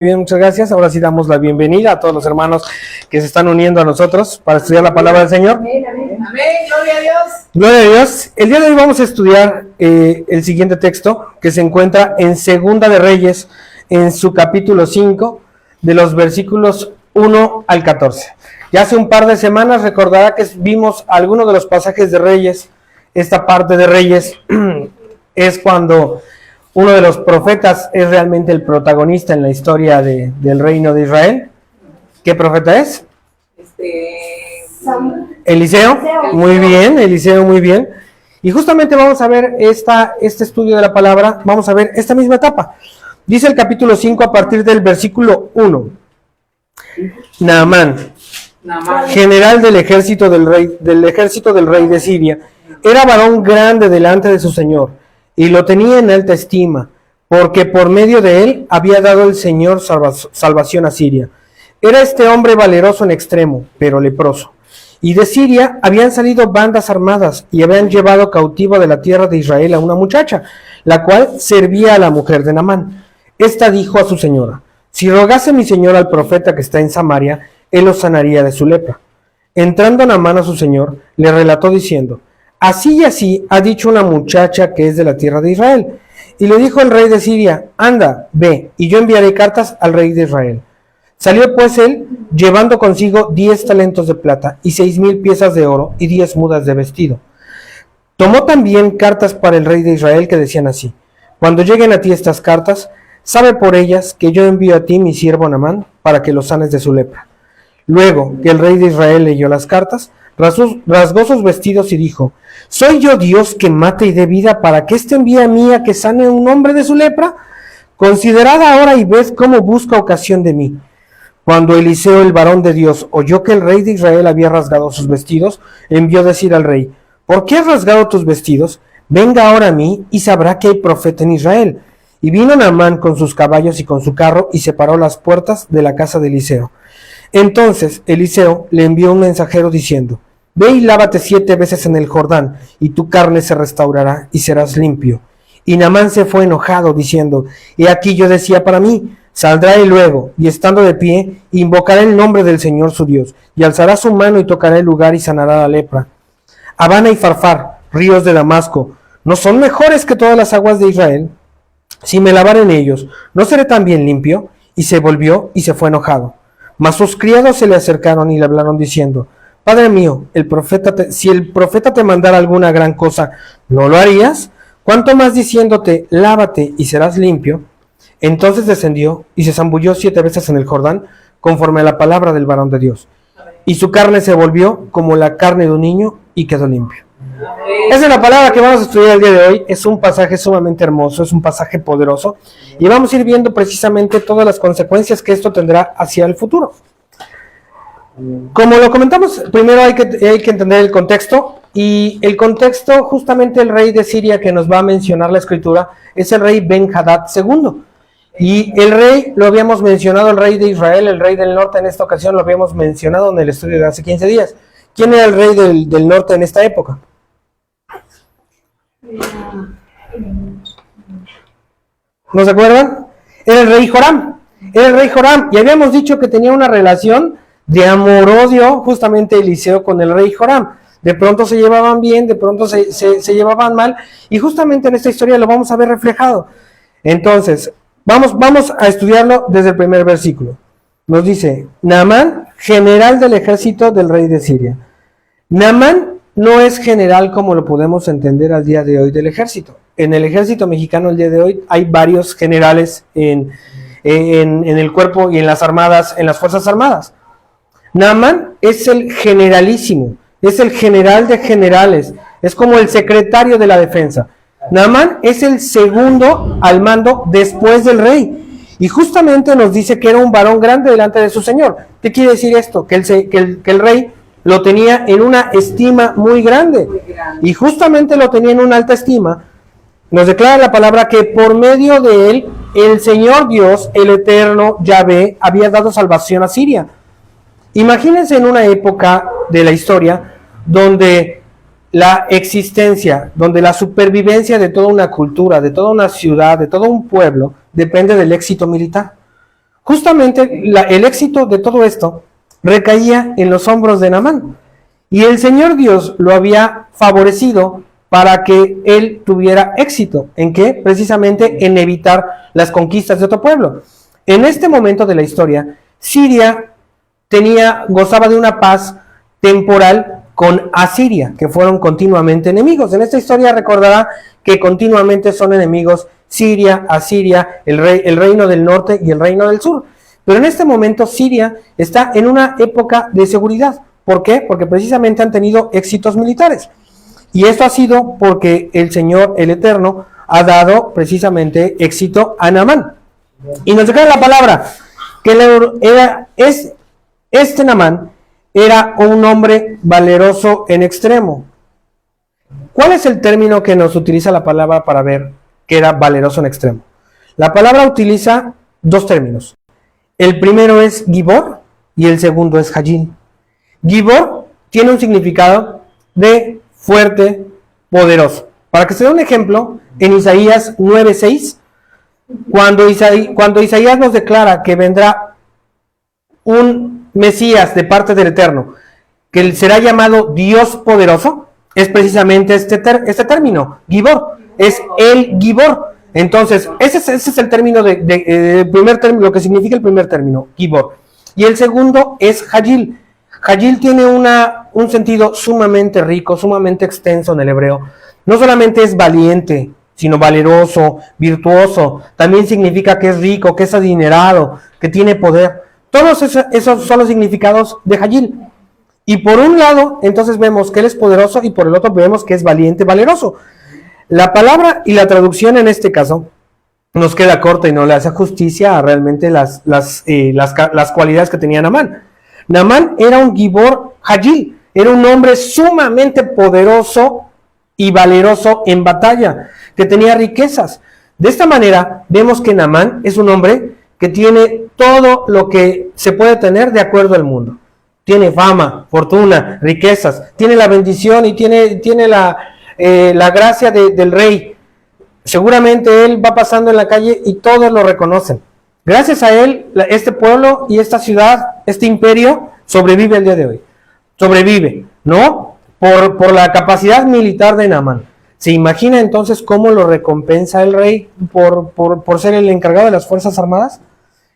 Bien, muchas gracias. Ahora sí damos la bienvenida a todos los hermanos que se están uniendo a nosotros para estudiar la palabra del Señor. Amén, amén. Amén, gloria a Dios. Gloria a Dios. El día de hoy vamos a estudiar el siguiente texto que se encuentra en Segunda de Reyes, en su capítulo 5, de los versículos 1 al 14. Ya hace un par de semanas recordará que vimos algunos de los pasajes de Reyes. Esta parte de Reyes es cuando uno de los profetas es realmente el protagonista en la historia del reino de Israel. ¿Qué profeta es? Eliseo. Muy bien, Eliseo, muy bien. Y justamente vamos a ver este estudio de la palabra, vamos a ver esta misma etapa. Dice el capítulo 5 a partir del versículo 1. Naamán, general del ejército del rey de Siria, era varón grande delante de su señor, y lo tenía en alta estima, porque por medio de él había dado el Señor salvación a Siria. Era este hombre valeroso en extremo, pero leproso. Y de Siria habían salido bandas armadas y habían llevado cautivo de la tierra de Israel a una muchacha, la cual servía a la mujer de Naamán. Esta dijo a su señora: si rogase mi señor al profeta que está en Samaria, él lo sanaría de su lepra. Entrando Naamán a su señor, le relató diciendo: así y así ha dicho una muchacha que es de la tierra de Israel. Y le dijo el rey de Siria: anda, ve, y yo enviaré cartas al rey de Israel. Salió pues él, llevando consigo 10 talentos de plata, y 6,000 piezas de oro, y 10 mudas de vestido. Tomó también cartas para el rey de Israel que decían así: cuando lleguen a ti estas cartas, sabe por ellas que yo envío a ti mi siervo Naamán, para que lo sanes de su lepra. Luego que el rey de Israel leyó las cartas, rasgó sus vestidos y dijo: ¿soy yo Dios que mate y dé vida para que éste envíe a mí a que sane a un hombre de su lepra? Considerad ahora y ved cómo busca ocasión de mí. Cuando Eliseo, el varón de Dios, oyó que el rey de Israel había rasgado sus vestidos, envió decir al rey: ¿por qué has rasgado tus vestidos? Venga ahora a mí y sabrá que hay profeta en Israel. Y vino Naamán con sus caballos y con su carro y separó las puertas de la casa de Eliseo. Entonces Eliseo le envió un mensajero diciendo: ve y lávate 7 veces en el Jordán, y tu carne se restaurará y serás limpio. Y Naamán se fue enojado, diciendo: he aquí yo decía para mí: saldrá él luego, y estando de pie, invocará el nombre del Señor su Dios, y alzará su mano y tocará el lugar y sanará la lepra. Abana y Farfar, ríos de Damasco, ¿no son mejores que todas las aguas de Israel? Si me lavare en ellos, ¿no seré también limpio? Y se volvió y se fue enojado. Mas sus criados se le acercaron y le hablaron diciendo: Padre mío, si el profeta te mandara alguna gran cosa, ¿no lo harías? ¿Cuánto más diciéndote: lávate y serás limpio? Entonces descendió y se zambulló 7 veces en el Jordán, conforme a la palabra del varón de Dios. Y su carne se volvió como la carne de un niño y quedó limpio. Esa es la palabra que vamos a estudiar el día de hoy. Es un pasaje sumamente hermoso, es un pasaje poderoso, y vamos a ir viendo precisamente todas las consecuencias que esto tendrá hacia el futuro. Como lo comentamos, primero hay que entender el contexto, y el contexto, justamente el rey de Siria que nos va a mencionar la escritura es el rey Ben-Hadad II. Y el rey, lo habíamos mencionado, el rey de Israel, el rey del norte, en esta ocasión lo habíamos mencionado en el estudio de hace 15 días. ¿Quién era el rey del norte en esta época? ¿No se acuerdan? Era el rey Joram. Era el rey Joram. Y habíamos dicho que tenía una relación de amor-odio justamente Eliseo con el rey Joram. De pronto se llevaban bien, de pronto se llevaban mal. Y justamente en esta historia lo vamos a ver reflejado. Entonces, vamos a estudiarlo desde el primer versículo. Nos dice: Naamán, general del ejército del rey de Siria. Naamán no es general como lo podemos entender al día de hoy del ejército. En el ejército mexicano el día de hoy hay varios generales en el cuerpo y en las armadas, en las fuerzas armadas. Naamán es el generalísimo, es el general de generales, es como el secretario de la defensa. Naamán es el segundo al mando después del rey. Y justamente nos dice que era un varón grande delante de su señor. ¿Qué quiere decir esto? Que el rey lo tenía en una estima muy grande. Y justamente lo tenía en una alta estima. Nos declara la palabra que por medio de él, el Señor Dios, el Eterno, Yahvé, había dado salvación a Siria. Imagínense en una época de la historia donde la existencia, donde la supervivencia de toda una cultura, de toda una ciudad, de todo un pueblo, depende del éxito militar. Justamente el éxito de todo esto recaía en los hombros de Naamán. Y el Señor Dios lo había favorecido para que él tuviera éxito. ¿En qué? Precisamente en evitar las conquistas de otro pueblo. En este momento de la historia, Siria gozaba de una paz temporal con Asiria, que fueron continuamente enemigos. En esta historia recordará que continuamente son enemigos Siria, Asiria, el reino del norte y el reino del sur. Pero en este momento Siria está en una época de seguridad. ¿Por qué? Porque precisamente han tenido éxitos militares. Y esto ha sido porque el Señor, el Eterno, ha dado precisamente éxito a Naamán. Y nos declara la palabra que este Naamán era un hombre valeroso en extremo. ¿Cuál es el término que nos utiliza la palabra para ver que era valeroso en extremo? La palabra utiliza dos términos. El primero es Gibor y el segundo es Hajil. Gibor tiene un significado de fuerte, poderoso. Para que se dé un ejemplo, en Isaías 9:6, cuando Isaías nos declara que vendrá un Mesías de parte del Eterno, que será llamado Dios poderoso, es precisamente este término, Gibor, es el Gibor. Entonces, ese es el término primer término, lo que significa el primer término, Gibor. Y el segundo es Hajil. Hajil tiene un sentido sumamente rico, sumamente extenso en el hebreo. No solamente es valiente, sino valeroso, virtuoso. También significa que es rico, que es adinerado, que tiene poder. Todos esos son los significados de Hajil. Y por un lado, entonces vemos que él es poderoso y por el otro vemos que es valiente, valeroso. La palabra y la traducción en este caso nos queda corta y no le hace justicia a realmente las cualidades que tenía Naamán. Naamán era un Gibor Hajil, era un hombre sumamente poderoso y valeroso en batalla, que tenía riquezas. De esta manera vemos que Naamán es un hombre que tiene todo lo que se puede tener de acuerdo al mundo. Tiene fama, fortuna, riquezas, tiene la bendición y tiene la gracia del rey. Seguramente él va pasando en la calle y todos lo reconocen. Gracias a él, este pueblo y esta ciudad, este imperio, sobrevive el día de hoy. Sobrevive, ¿no? Por la capacidad militar de Naamán. ¿Se imagina entonces cómo lo recompensa el rey por ser el encargado de las Fuerzas Armadas?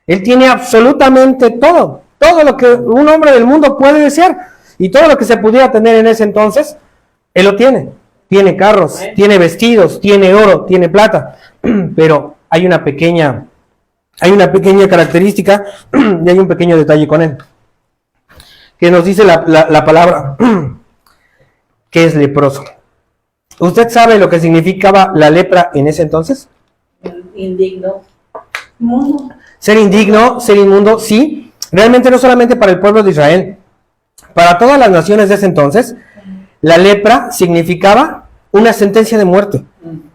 Él tiene absolutamente todo lo que un hombre del mundo puede desear, y todo lo que se pudiera tener en ese entonces, él lo tiene. Tiene carros, tiene vestidos, tiene oro, tiene plata, pero hay una pequeña característica y hay un pequeño detalle con él, que nos dice la palabra que es leproso. ¿Usted sabe lo que significaba la lepra en ese entonces? Indigno. Ser indigno, ser inmundo, sí. Realmente no solamente para el pueblo de Israel, para todas las naciones de ese entonces, la lepra significaba una sentencia de muerte.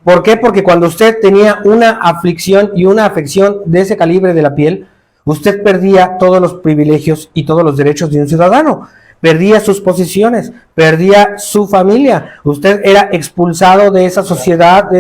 ¿Por qué? Porque cuando usted tenía una aflicción y una afección de ese calibre de la piel, usted perdía todos los privilegios y todos los derechos de un ciudadano. Perdía sus posiciones, perdía su familia. Usted era expulsado de esa sociedad, de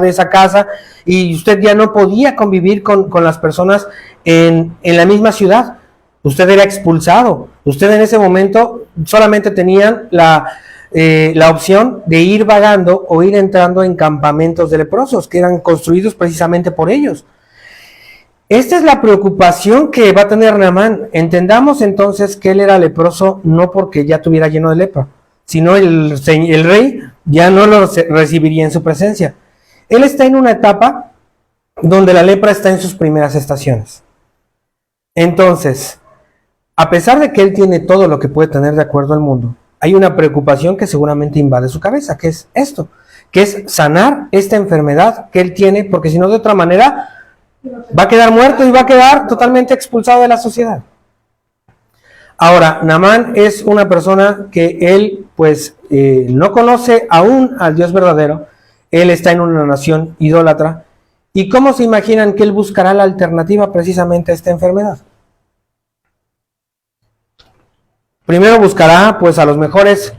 esa casa, y usted ya no podía convivir con las personas en la misma ciudad. Usted era expulsado. Usted en ese momento solamente tenía la opción de ir vagando o ir entrando en campamentos de leprosos que eran construidos precisamente por ellos. Esta es la preocupación que va a tener Naamán. Entendamos entonces que él era leproso no porque ya estuviera lleno de lepra, sino el rey ya no lo recibiría en su presencia. Él está en una etapa donde la lepra está en sus primeras estaciones. Entonces, a pesar de que él tiene todo lo que puede tener de acuerdo al mundo, hay una preocupación que seguramente invade su cabeza, que es esto, que es sanar esta enfermedad que él tiene, porque si no, de otra manera va a quedar muerto y va a quedar totalmente expulsado de la sociedad. Ahora, Naamán es una persona que él, no conoce aún al Dios verdadero. Él está en una nación idólatra. ¿Y cómo se imaginan que él buscará la alternativa precisamente a esta enfermedad? Primero buscará, a los mejores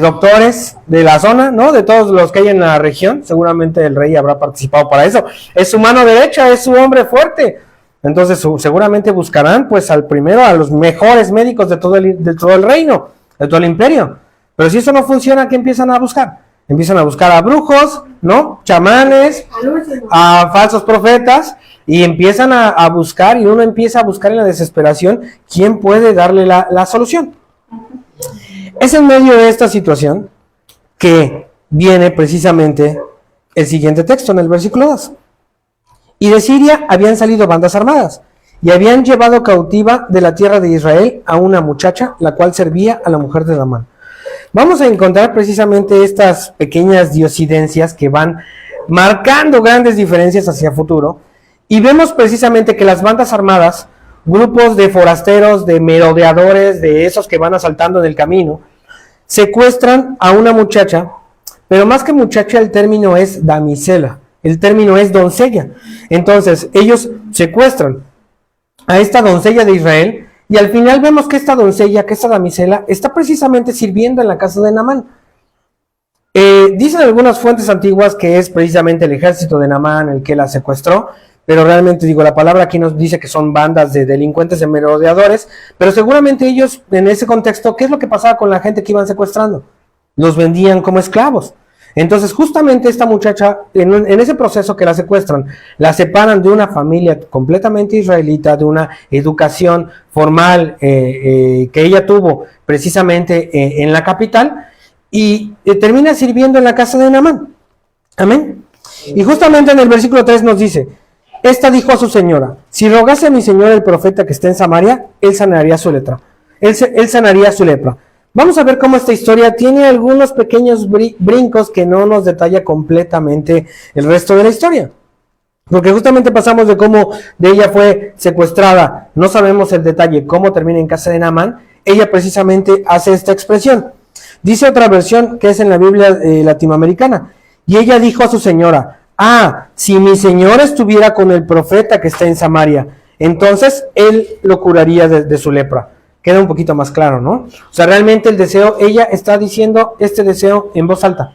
doctores de la zona, ¿no? De todos los que hay en la región. Seguramente el rey habrá participado para eso. Es su mano derecha, es su hombre fuerte. Entonces seguramente buscarán pues al primero a los mejores médicos de todo el reino, de todo el imperio. Pero si eso no funciona, ¿qué empiezan a buscar? Empiezan a buscar a brujos, ¿no? Chamanes, a falsos profetas, y empiezan a buscar, y uno empieza a buscar en la desesperación quién puede darle la solución. Es en medio de esta situación que viene precisamente el siguiente texto en el versículo 2. Y de Siria habían salido bandas armadas, y habían llevado cautiva de la tierra de Israel a una muchacha, la cual servía a la mujer de Namán. Vamos a encontrar precisamente estas pequeñas diosidencias que van marcando grandes diferencias hacia futuro, y vemos precisamente que las bandas armadas, grupos de forasteros, de merodeadores, de esos que van asaltando en el camino, secuestran a una muchacha, pero más que muchacha el término es damisela, el término es doncella. Entonces ellos secuestran a esta doncella de Israel, y al final vemos que esta doncella, que esta damisela, está precisamente sirviendo en la casa de Naamán. Dicen algunas fuentes antiguas que es precisamente el ejército de Naamán el que la secuestró, pero realmente la palabra aquí nos dice que son bandas de delincuentes, de merodeadores, pero seguramente ellos, en ese contexto, ¿qué es lo que pasaba con la gente que iban secuestrando? Los vendían como esclavos. Entonces justamente esta muchacha, en ese proceso que la secuestran, la separan de una familia completamente israelita, de una educación formal que ella tuvo precisamente en la capital, y termina sirviendo en la casa de Naamán. Amén. Y justamente en el versículo 3 nos dice: esta dijo a su señora: si rogase a mi señor el profeta que está en Samaria, él sanaría su lepra. Él sanaría su lepra. Vamos a ver cómo esta historia tiene algunos pequeños brincos que no nos detalla completamente el resto de la historia. Porque justamente pasamos de cómo de ella fue secuestrada, no sabemos el detalle, cómo termina en casa de Naamán. Ella precisamente hace esta expresión. Dice otra versión que es en la Biblia latinoamericana: y ella dijo a su señora: si mi señor estuviera con el profeta que está en Samaria, entonces él lo curaría de su lepra. Queda un poquito más claro, ¿no? O sea, realmente el deseo, ella está diciendo este deseo en voz alta.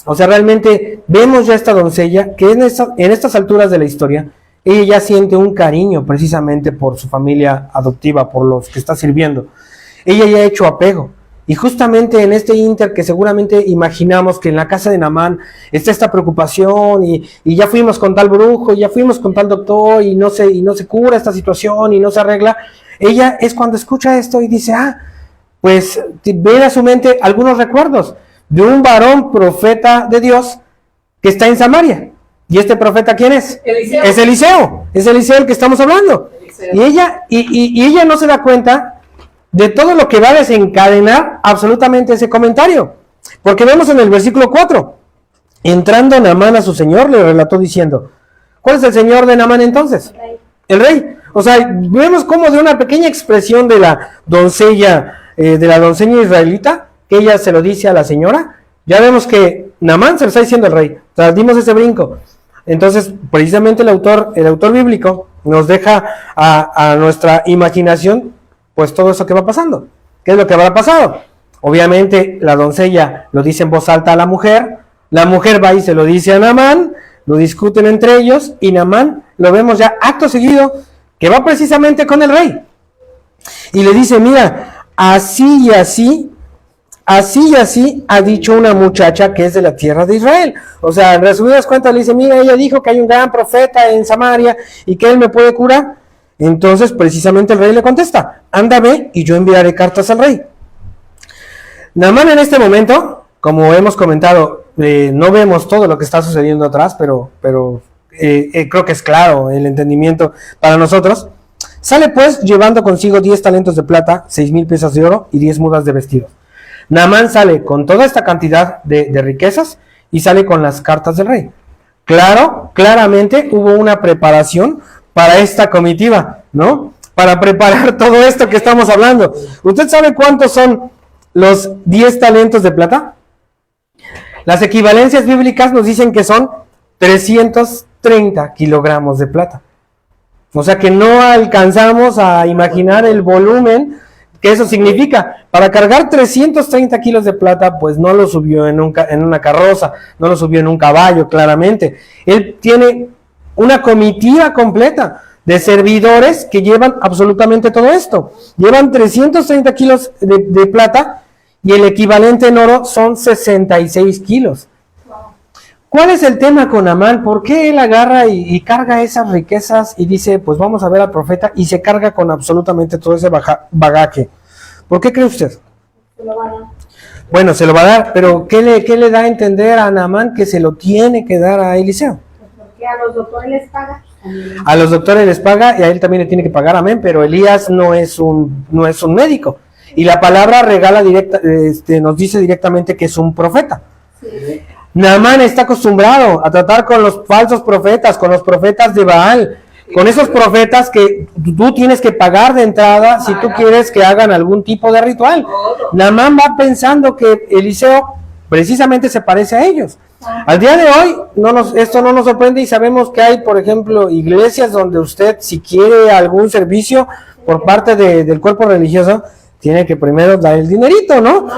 O sea, realmente vemos ya esta doncella que en estas alturas de la historia, ella ya siente un cariño precisamente por su familia adoptiva, por los que está sirviendo. Ella ya ha hecho apego. Y justamente en este inter que seguramente imaginamos que en la casa de Naamán está esta preocupación, y ya fuimos con tal brujo, y ya fuimos con tal doctor, y no se cura esta situación, y no se arregla. Ella es cuando escucha esto y dice: pues ven a su mente algunos recuerdos de un varón profeta de Dios que está en Samaria. ¿Y este profeta quién es? Eliseo. Es Eliseo. Es Eliseo el que estamos hablando. Y ella no se da cuenta de todo lo que va a desencadenar absolutamente ese comentario. Porque vemos en el versículo 4: entrando Naamán a su señor, le relató diciendo. ¿Cuál es el señor de Naamán entonces? El rey. O sea, vemos como de una pequeña expresión de la doncella israelita, que ella se lo dice a la señora, ya vemos que Naamán se lo está diciendo al rey. O sea, dimos ese brinco. Entonces, precisamente el autor bíblico nos deja a nuestra imaginación pues todo eso que va pasando. ¿Qué es lo que habrá pasado? Obviamente la doncella lo dice en voz alta a la mujer va y se lo dice a Naamán, lo discuten entre ellos, y Naamán lo vemos ya acto seguido que va precisamente con el rey y le dice: mira, así y así ha dicho una muchacha que es de la tierra de Israel. O sea, en resumidas cuentas le dice: mira, ella dijo que hay un gran profeta en Samaria y que él me puede curar. Entonces precisamente el rey le contesta: anda, ve, y yo enviaré cartas al rey. Naamán en este momento, como hemos comentado, no vemos todo lo que está sucediendo atrás, pero creo que es claro el entendimiento para nosotros. Sale pues llevando consigo 10 talentos de plata, 6,000 piezas de oro y 10 mudas de vestidos. Naamán sale con toda esta cantidad de riquezas y sale con las cartas del rey. Claramente hubo una preparación para esta comitiva, ¿no? Para preparar todo esto que estamos hablando. ¿Usted sabe cuántos son los 10 talentos de plata? Las equivalencias bíblicas nos dicen que son 330 kilogramos de plata. O sea que no alcanzamos a imaginar el volumen que eso significa. Para cargar 330 kilos de plata, pues no lo subió en una carroza, no lo subió en un caballo, claramente. Él tiene una comitiva completa. de servidores que llevan absolutamente todo esto. Llevan 330 kilos de plata y el equivalente en oro son 66 kilos. ¿Cuál es el tema con Amán? ¿Por qué él agarra y carga esas riquezas y dice, pues vamos a ver al profeta, y se carga con absolutamente todo ese bagaje? ¿Por qué cree usted? Se lo va a dar. Bueno, se lo va a dar, pero ¿qué le da a entender a Naamán que se lo tiene que dar a Eliseo? Porque a los doctores les paga. A los doctores les paga y a él también le tiene que pagar, amén, pero Elías no es un médico. Y la palabra nos dice directamente que es un profeta. Sí. Naamán está acostumbrado a tratar con los falsos profetas, con los profetas de Baal, con esos profetas que tú tienes que pagar de entrada si tú quieres que hagan algún tipo de ritual. Naamán va pensando que Eliseo precisamente se parece a ellos. Al día de hoy esto no nos sorprende y sabemos que hay, por ejemplo, iglesias donde usted, si quiere algún servicio por parte del cuerpo religioso, tiene que primero dar el dinerito, ¿no?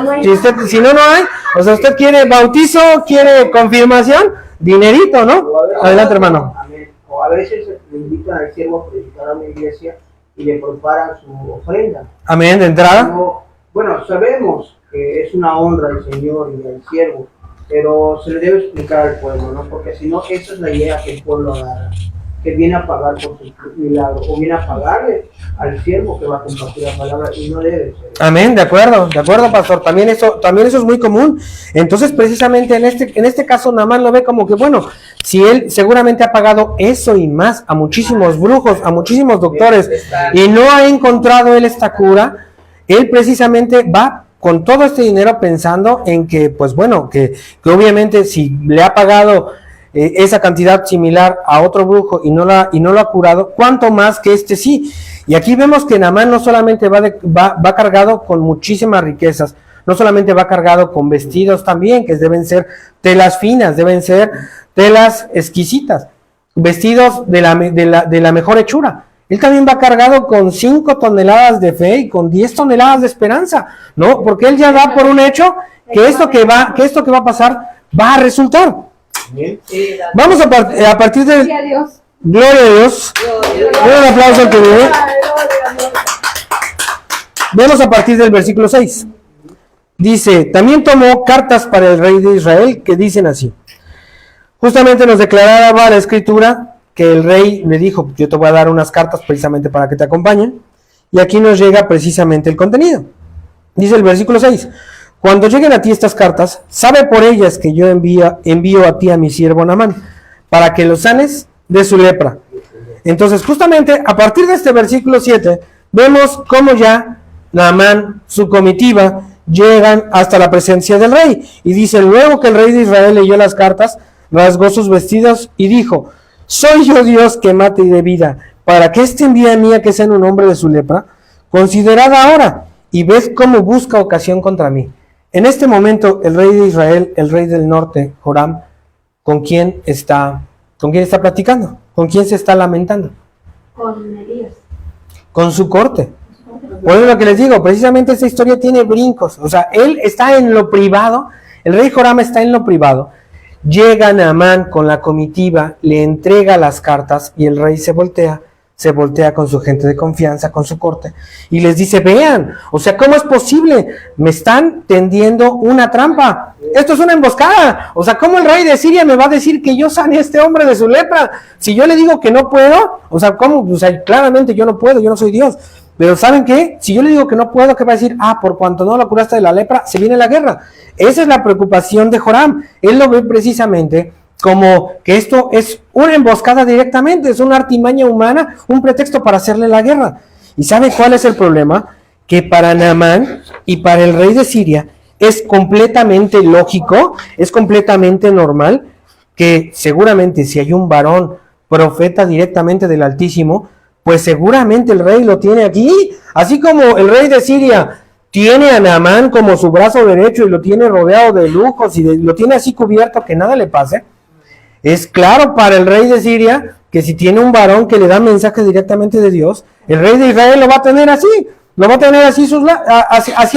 Si no hay. O sea, usted quiere bautizo, quiere confirmación, dinerito, ¿no? Adelante, hermano. Amén. O a veces le invitan al siervo a predicar a una iglesia y le preparan su ofrenda. Amén, de entrada. Bueno, sabemos que es una honra al Señor y al siervo, pero se le debe explicar al pueblo, ¿no? Porque si no, esa es la idea que el pueblo agarra, que viene a pagar por su milagro, o viene a pagarle al siervo que va a compartir la palabra, y no debe ser. Amén, de acuerdo, pastor. También eso es muy común. Entonces, precisamente en este caso, Naamán lo ve como que, bueno, si él seguramente ha pagado eso y más a muchísimos brujos, a muchísimos doctores, y no ha encontrado él esta cura, él precisamente va con todo este dinero pensando en que, pues bueno, que obviamente si le ha pagado esa cantidad similar a otro brujo y no lo ha curado, ¿cuánto más que este sí? Y aquí vemos que Naamán no solamente va cargado con muchísimas riquezas, no solamente va cargado con vestidos también, que deben ser telas finas, deben ser telas exquisitas, vestidos de la mejor hechura. Él también va cargado con 5 toneladas de fe y con 10 toneladas de esperanza, ¿no? Porque él ya da por un hecho que esto que va a pasar va a resultar. Vamos a partir de... Gloria a Dios. Gloria a Dios. Un aplauso al que vive. Vemos a partir del versículo 6. Dice, también tomó cartas para el rey de Israel que dicen así. Justamente nos declaraba la escritura que el rey le dijo, yo te voy a dar unas cartas precisamente para que te acompañen. Y aquí nos llega precisamente el contenido. Dice el versículo 6. Cuando lleguen a ti estas cartas, sabe por ellas que yo envío a ti a mi siervo Naamán, para que lo sanes de su lepra. Entonces, justamente a partir de este versículo 7, vemos cómo ya Naamán, su comitiva, llegan hasta la presencia del rey. Y dice, luego que el rey de Israel leyó las cartas, rasgó sus vestidos y dijo, ¿soy yo Dios que mate y dé vida, para que éste envíe a mí a que sea un hombre de su lepra? Considerad ahora, y ved cómo busca ocasión contra mí. En este momento, el rey de Israel, el rey del norte, Joram, ¿con quién está platicando? ¿Con quién se está lamentando? Con Elías. Con su corte. Por eso lo que les digo, precisamente esta historia tiene brincos. O sea, él está en lo privado, el rey Joram está en lo privado. Llega Naamán con la comitiva, le entrega las cartas y el rey se voltea con su gente de confianza, con su corte, y les dice, vean, o sea, ¿cómo es posible? Me están tendiendo una trampa, esto es una emboscada, o sea, ¿cómo el rey de Siria me va a decir que yo sane a este hombre de su lepra? Si yo le digo que no puedo, o sea, ¿cómo? O sea, claramente yo no puedo, yo no soy Dios, pero ¿saben qué? Si yo le digo que no puedo, ¿qué va a decir? Por cuanto no lo curaste de la lepra, se viene la guerra. Esa es la preocupación de Joram, él lo ve precisamente como que esto es una emboscada directamente, es una artimaña humana, un pretexto para hacerle la guerra. ¿Y sabe cuál es el problema? Que para Naamán y para el rey de Siria es completamente lógico, es completamente normal que seguramente si hay un varón profeta directamente del Altísimo, pues seguramente el rey lo tiene aquí, así como el rey de Siria tiene a Naamán como su brazo derecho y lo tiene rodeado de lujos y lo tiene así cubierto que nada le pase. Es claro para el rey de Siria que si tiene un varón que le da mensaje directamente de Dios, el rey de Israel lo va a tener hacia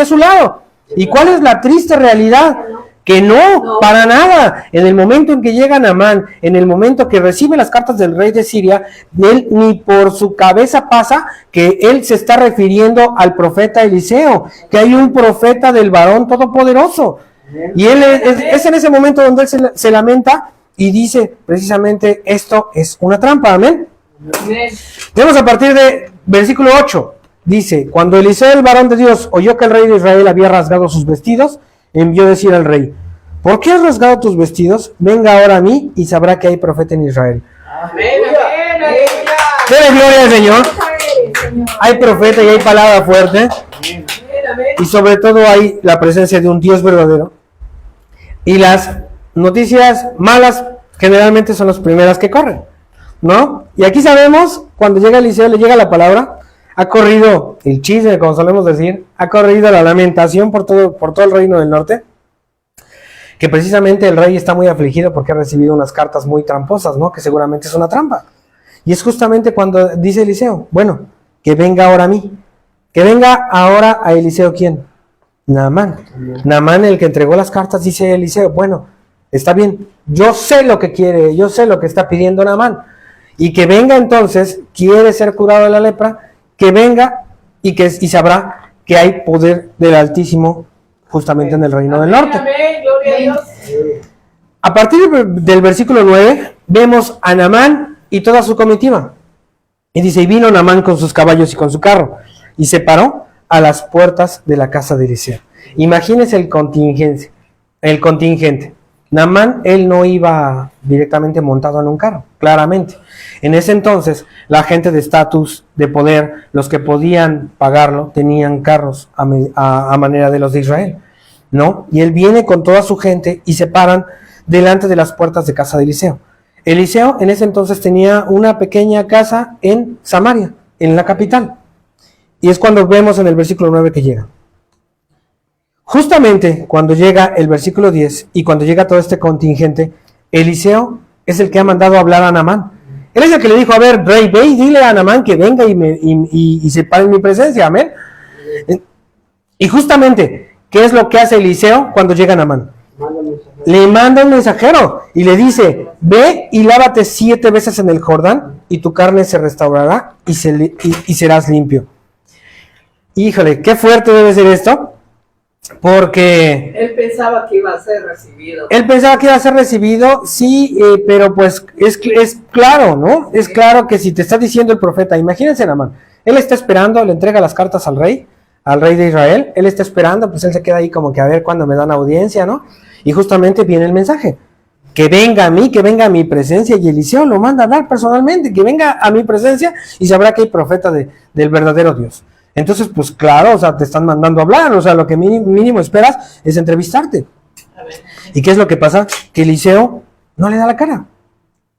su lado. ¿Y cuál es la triste realidad? Que no, No. para nada. En el momento en que llega Naamán, en el momento que recibe las cartas del rey de Siria, él ni por su cabeza pasa que él se está refiriendo al profeta Eliseo, que hay un profeta del varón todopoderoso. Y él es en ese momento donde él se lamenta y dice precisamente esto es una trampa, amén. Vemos a partir de versículo 8, dice, cuando Eliseo el varón de Dios oyó que el rey de Israel había rasgado sus vestidos, envió decir al rey, ¿por qué has rasgado tus vestidos? Venga ahora a mí y sabrá que hay profeta en Israel. Amén, amén, aleluya. Dele gloria al Señor. Hay profeta y hay palabra fuerte. Amén, amén. Y sobre todo hay la presencia de un Dios verdadero. Y las noticias malas generalmente son las primeras que corren, ¿no? Y aquí sabemos, cuando llega Eliseo, le llega la palabra, ha corrido el chisme, como solemos decir, ha corrido la lamentación por todo el reino del norte, que precisamente el rey está muy afligido porque ha recibido unas cartas muy tramposas, ¿no? Que seguramente es una trampa. Y es justamente cuando dice Eliseo, bueno, que venga ahora a mí. Que venga ahora a Eliseo, ¿quién? Naamán. Naamán, el que entregó las cartas, dice Eliseo, bueno, está bien, yo sé lo que quiere, yo sé lo que está pidiendo Naamán. Y que venga entonces, quiere ser curado de la lepra, que venga y sabrá que hay poder del Altísimo justamente en el reino del norte. Amén, gloria a Dios. A partir del versículo 9, vemos a Naamán y toda su comitiva. Y dice, y vino Naamán con sus caballos y con su carro, y se paró a las puertas de la casa de Eliseo. Imagínense el contingente. Naamán, él no iba directamente montado en un carro, claramente. En ese entonces, la gente de estatus, de poder, los que podían pagarlo, tenían carros a manera de los de Israel, ¿no? Y él viene con toda su gente y se paran delante de las puertas de casa de Eliseo. Eliseo en ese entonces tenía una pequeña casa en Samaria, en la capital. Y es cuando vemos en el versículo 9 que llega. Justamente cuando llega el versículo 10 y cuando llega todo este contingente, Eliseo es el que ha mandado a hablar a Naamán. Él es el que le dijo, a ver, rey, ve y dile a Naamán que venga y se pare en mi presencia, amén. Y justamente, ¿qué es lo que hace Eliseo cuando llega Naamán? Le manda un mensajero y le dice, ve y lávate 7 veces en el Jordán y tu carne se restaurará y serás limpio. Híjole, qué fuerte debe ser esto, porque Él pensaba que iba a ser recibido. él pensaba que iba a ser recibido, sí, pero pues es claro, ¿no? Es claro que si te está diciendo el profeta, imagínense Naamán, él está esperando, le entrega las cartas al rey de Israel, él está esperando, pues él se queda ahí como que a ver cuándo me dan audiencia, ¿no? Y justamente viene el mensaje, que venga a mí, que venga a mi presencia, y Eliseo lo manda a dar personalmente, que venga a mi presencia y sabrá que hay profeta del verdadero Dios. Entonces, pues claro, o sea, te están mandando a hablar, o sea, lo que mínimo esperas es entrevistarte. Amén. ¿Y qué es lo que pasa? Que Eliseo no le da la cara.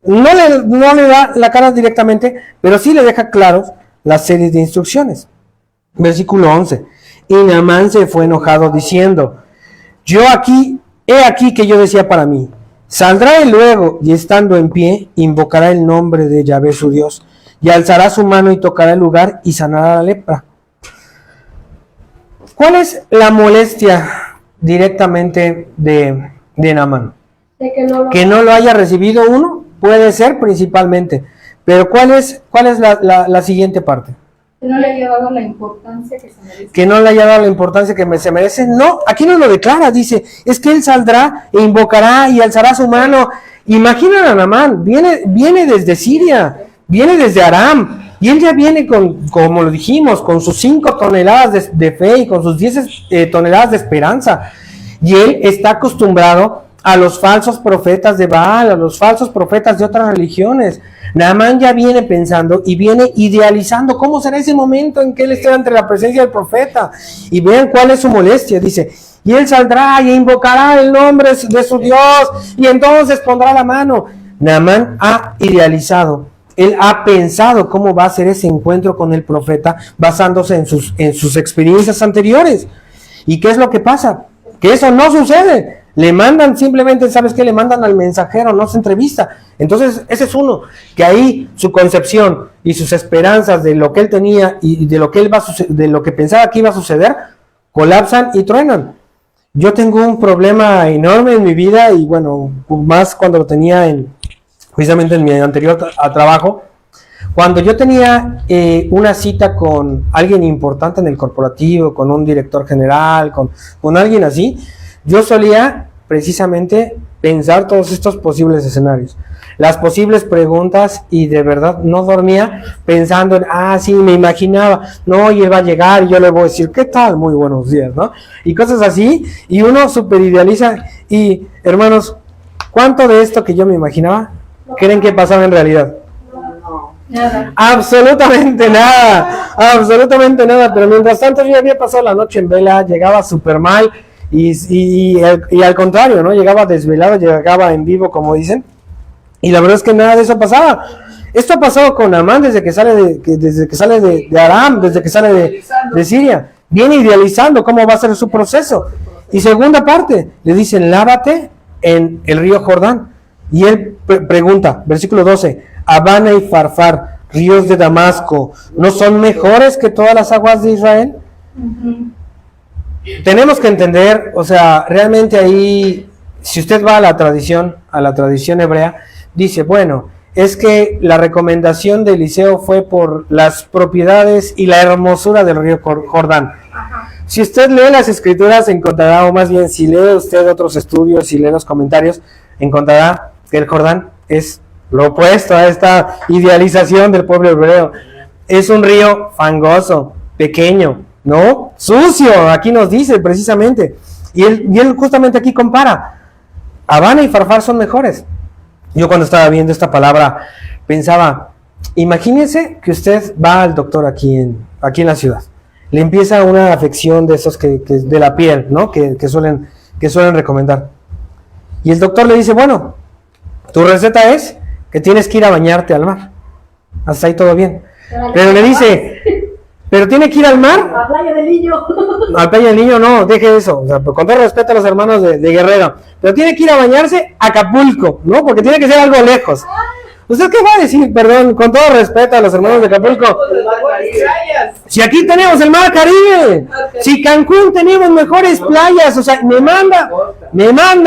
No le da la cara directamente, pero sí le deja claros las series de instrucciones. Versículo 11. Y Naamán se fue enojado diciendo, he aquí que yo decía para mí, saldrá él luego y estando en pie, invocará el nombre de Yahvé su Dios, y alzará su mano y tocará el lugar y sanará la lepra. ¿Cuál es la molestia directamente de Naamán? De que no lo Que no lo haya recibido uno, puede ser principalmente, pero ¿cuál es la siguiente parte? que no le haya dado la importancia que se merece. Que no le haya dado la importancia que se merece. No, aquí no lo declara, dice, es que él saldrá e invocará y alzará su mano. Imagina a Naamán, viene desde Siria, viene desde Aram, y él ya viene con, como lo dijimos, con sus 5 toneladas de fe y con sus 10 toneladas de esperanza. Y él está acostumbrado a los falsos profetas de Baal, a los falsos profetas de otras religiones. Naamán ya viene pensando y viene idealizando cómo será ese momento en que él esté ante la presencia del profeta. Y vean cuál es su molestia, dice, y él saldrá y invocará el nombre de su Dios y entonces pondrá la mano. Naamán ha idealizado, él ha pensado cómo va a ser ese encuentro con el profeta basándose en sus experiencias anteriores. ¿Y qué es lo que pasa? Que eso no sucede. Le mandan simplemente, ¿sabes qué? Le mandan al mensajero, no se entrevista. Entonces, ese es uno, que ahí su concepción y sus esperanzas de lo que él tenía y de lo que él de lo que pensaba que iba a suceder, colapsan y truenan. yo tengo un problema enorme en mi vida y bueno, más cuando lo tenía precisamente en mi anterior trabajo. Cuando yo tenía una cita con alguien importante en el corporativo, con un director general, con alguien así, yo solía precisamente pensar todos estos posibles escenarios, las posibles preguntas, y de verdad no dormía pensando en, sí, me imaginaba, no, y él va a llegar y yo le voy a decir, ¿qué tal? Muy buenos días, ¿no? Y cosas así, y uno super idealiza, y hermanos, ¿cuánto de esto que yo me imaginaba creen que pasaba en realidad? Nada. Absolutamente nada, pero mientras tanto yo había pasado la noche en vela, llegaba súper mal, y al contrario, ¿no? Llegaba desvelado, llegaba en vivo, como dicen, y la verdad es que nada de eso pasaba. Esto ha pasado con Amán desde que sale de Aram, desde que sale de Siria. Viene idealizando cómo va a ser su proceso. Y segunda parte, le dicen, lávate en el río Jordán. Y él pregunta, versículo 12, Abana y Farfar, ríos de Damasco, ¿no son mejores que todas las aguas de Israel? Tenemos que entender, o sea, realmente ahí, si usted va a la tradición hebrea, dice, bueno, es que la recomendación de Eliseo fue por las propiedades y la hermosura del río Jordán. Si usted lee las escrituras, encontrará, o más bien si lee usted otros estudios y lee los comentarios, encontrará que el Jordán es lo opuesto a esta idealización del pueblo hebreo. Es un río fangoso, pequeño, ¿no? Sucio, aquí nos dice precisamente. Y él justamente aquí compara. Abana y Farfar son mejores. Yo cuando estaba viendo esta palabra pensaba, imagínese que usted va al doctor aquí en la ciudad. Le empieza una afección de esos que de la piel, ¿no? Que suelen recomendar. Y el doctor le dice, bueno, tu receta es que tienes que ir a bañarte al mar. Hasta ahí todo bien. Pero le dice, ¿pero tiene que ir al mar? A Playa del Niño. Al Playa del Niño no, deje eso. O sea, con todo respeto a los hermanos de Guerrero. Pero tiene que ir a bañarse a Acapulco, ¿no? Porque tiene que ser algo lejos. ¿Usted qué va a decir? Perdón, con todo respeto a los hermanos de Acapulco. Si aquí tenemos el Mar Caribe, si Cancún tenemos mejores playas, o sea, me manda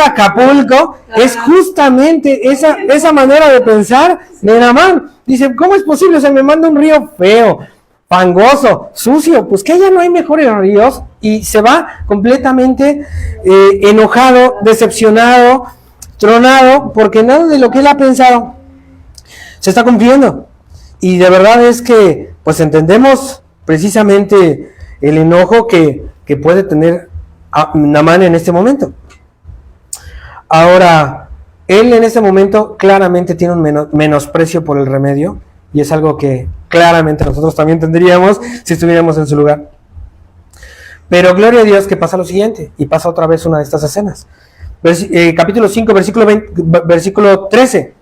Acapulco, es justamente esa manera de pensar de Naamán. Dice, ¿cómo es posible? O sea, me manda un río feo, fangoso, sucio, pues que allá no hay mejores ríos, y se va completamente enojado, decepcionado, tronado, porque nada de lo que él ha pensado se está cumpliendo. Y de verdad es que pues entendemos precisamente el enojo que puede tener Naamán en este momento. Ahora, él en este momento claramente tiene un menosprecio por el remedio, y es algo que claramente nosotros también tendríamos si estuviéramos en su lugar. Pero gloria a Dios que pasa lo siguiente, y pasa otra vez una de estas escenas. Capítulo 5, versículo 13.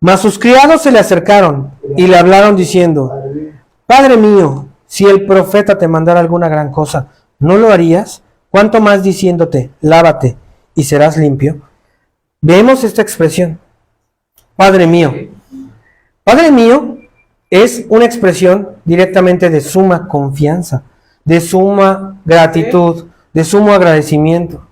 Mas sus criados se le acercaron y le hablaron diciendo, Padre mío, si el profeta te mandara alguna gran cosa, ¿no lo harías? ¿Cuánto más diciéndote, lávate y serás limpio? Vemos esta expresión, Padre mío. Padre mío es una expresión directamente de suma confianza, de suma gratitud, de sumo agradecimiento.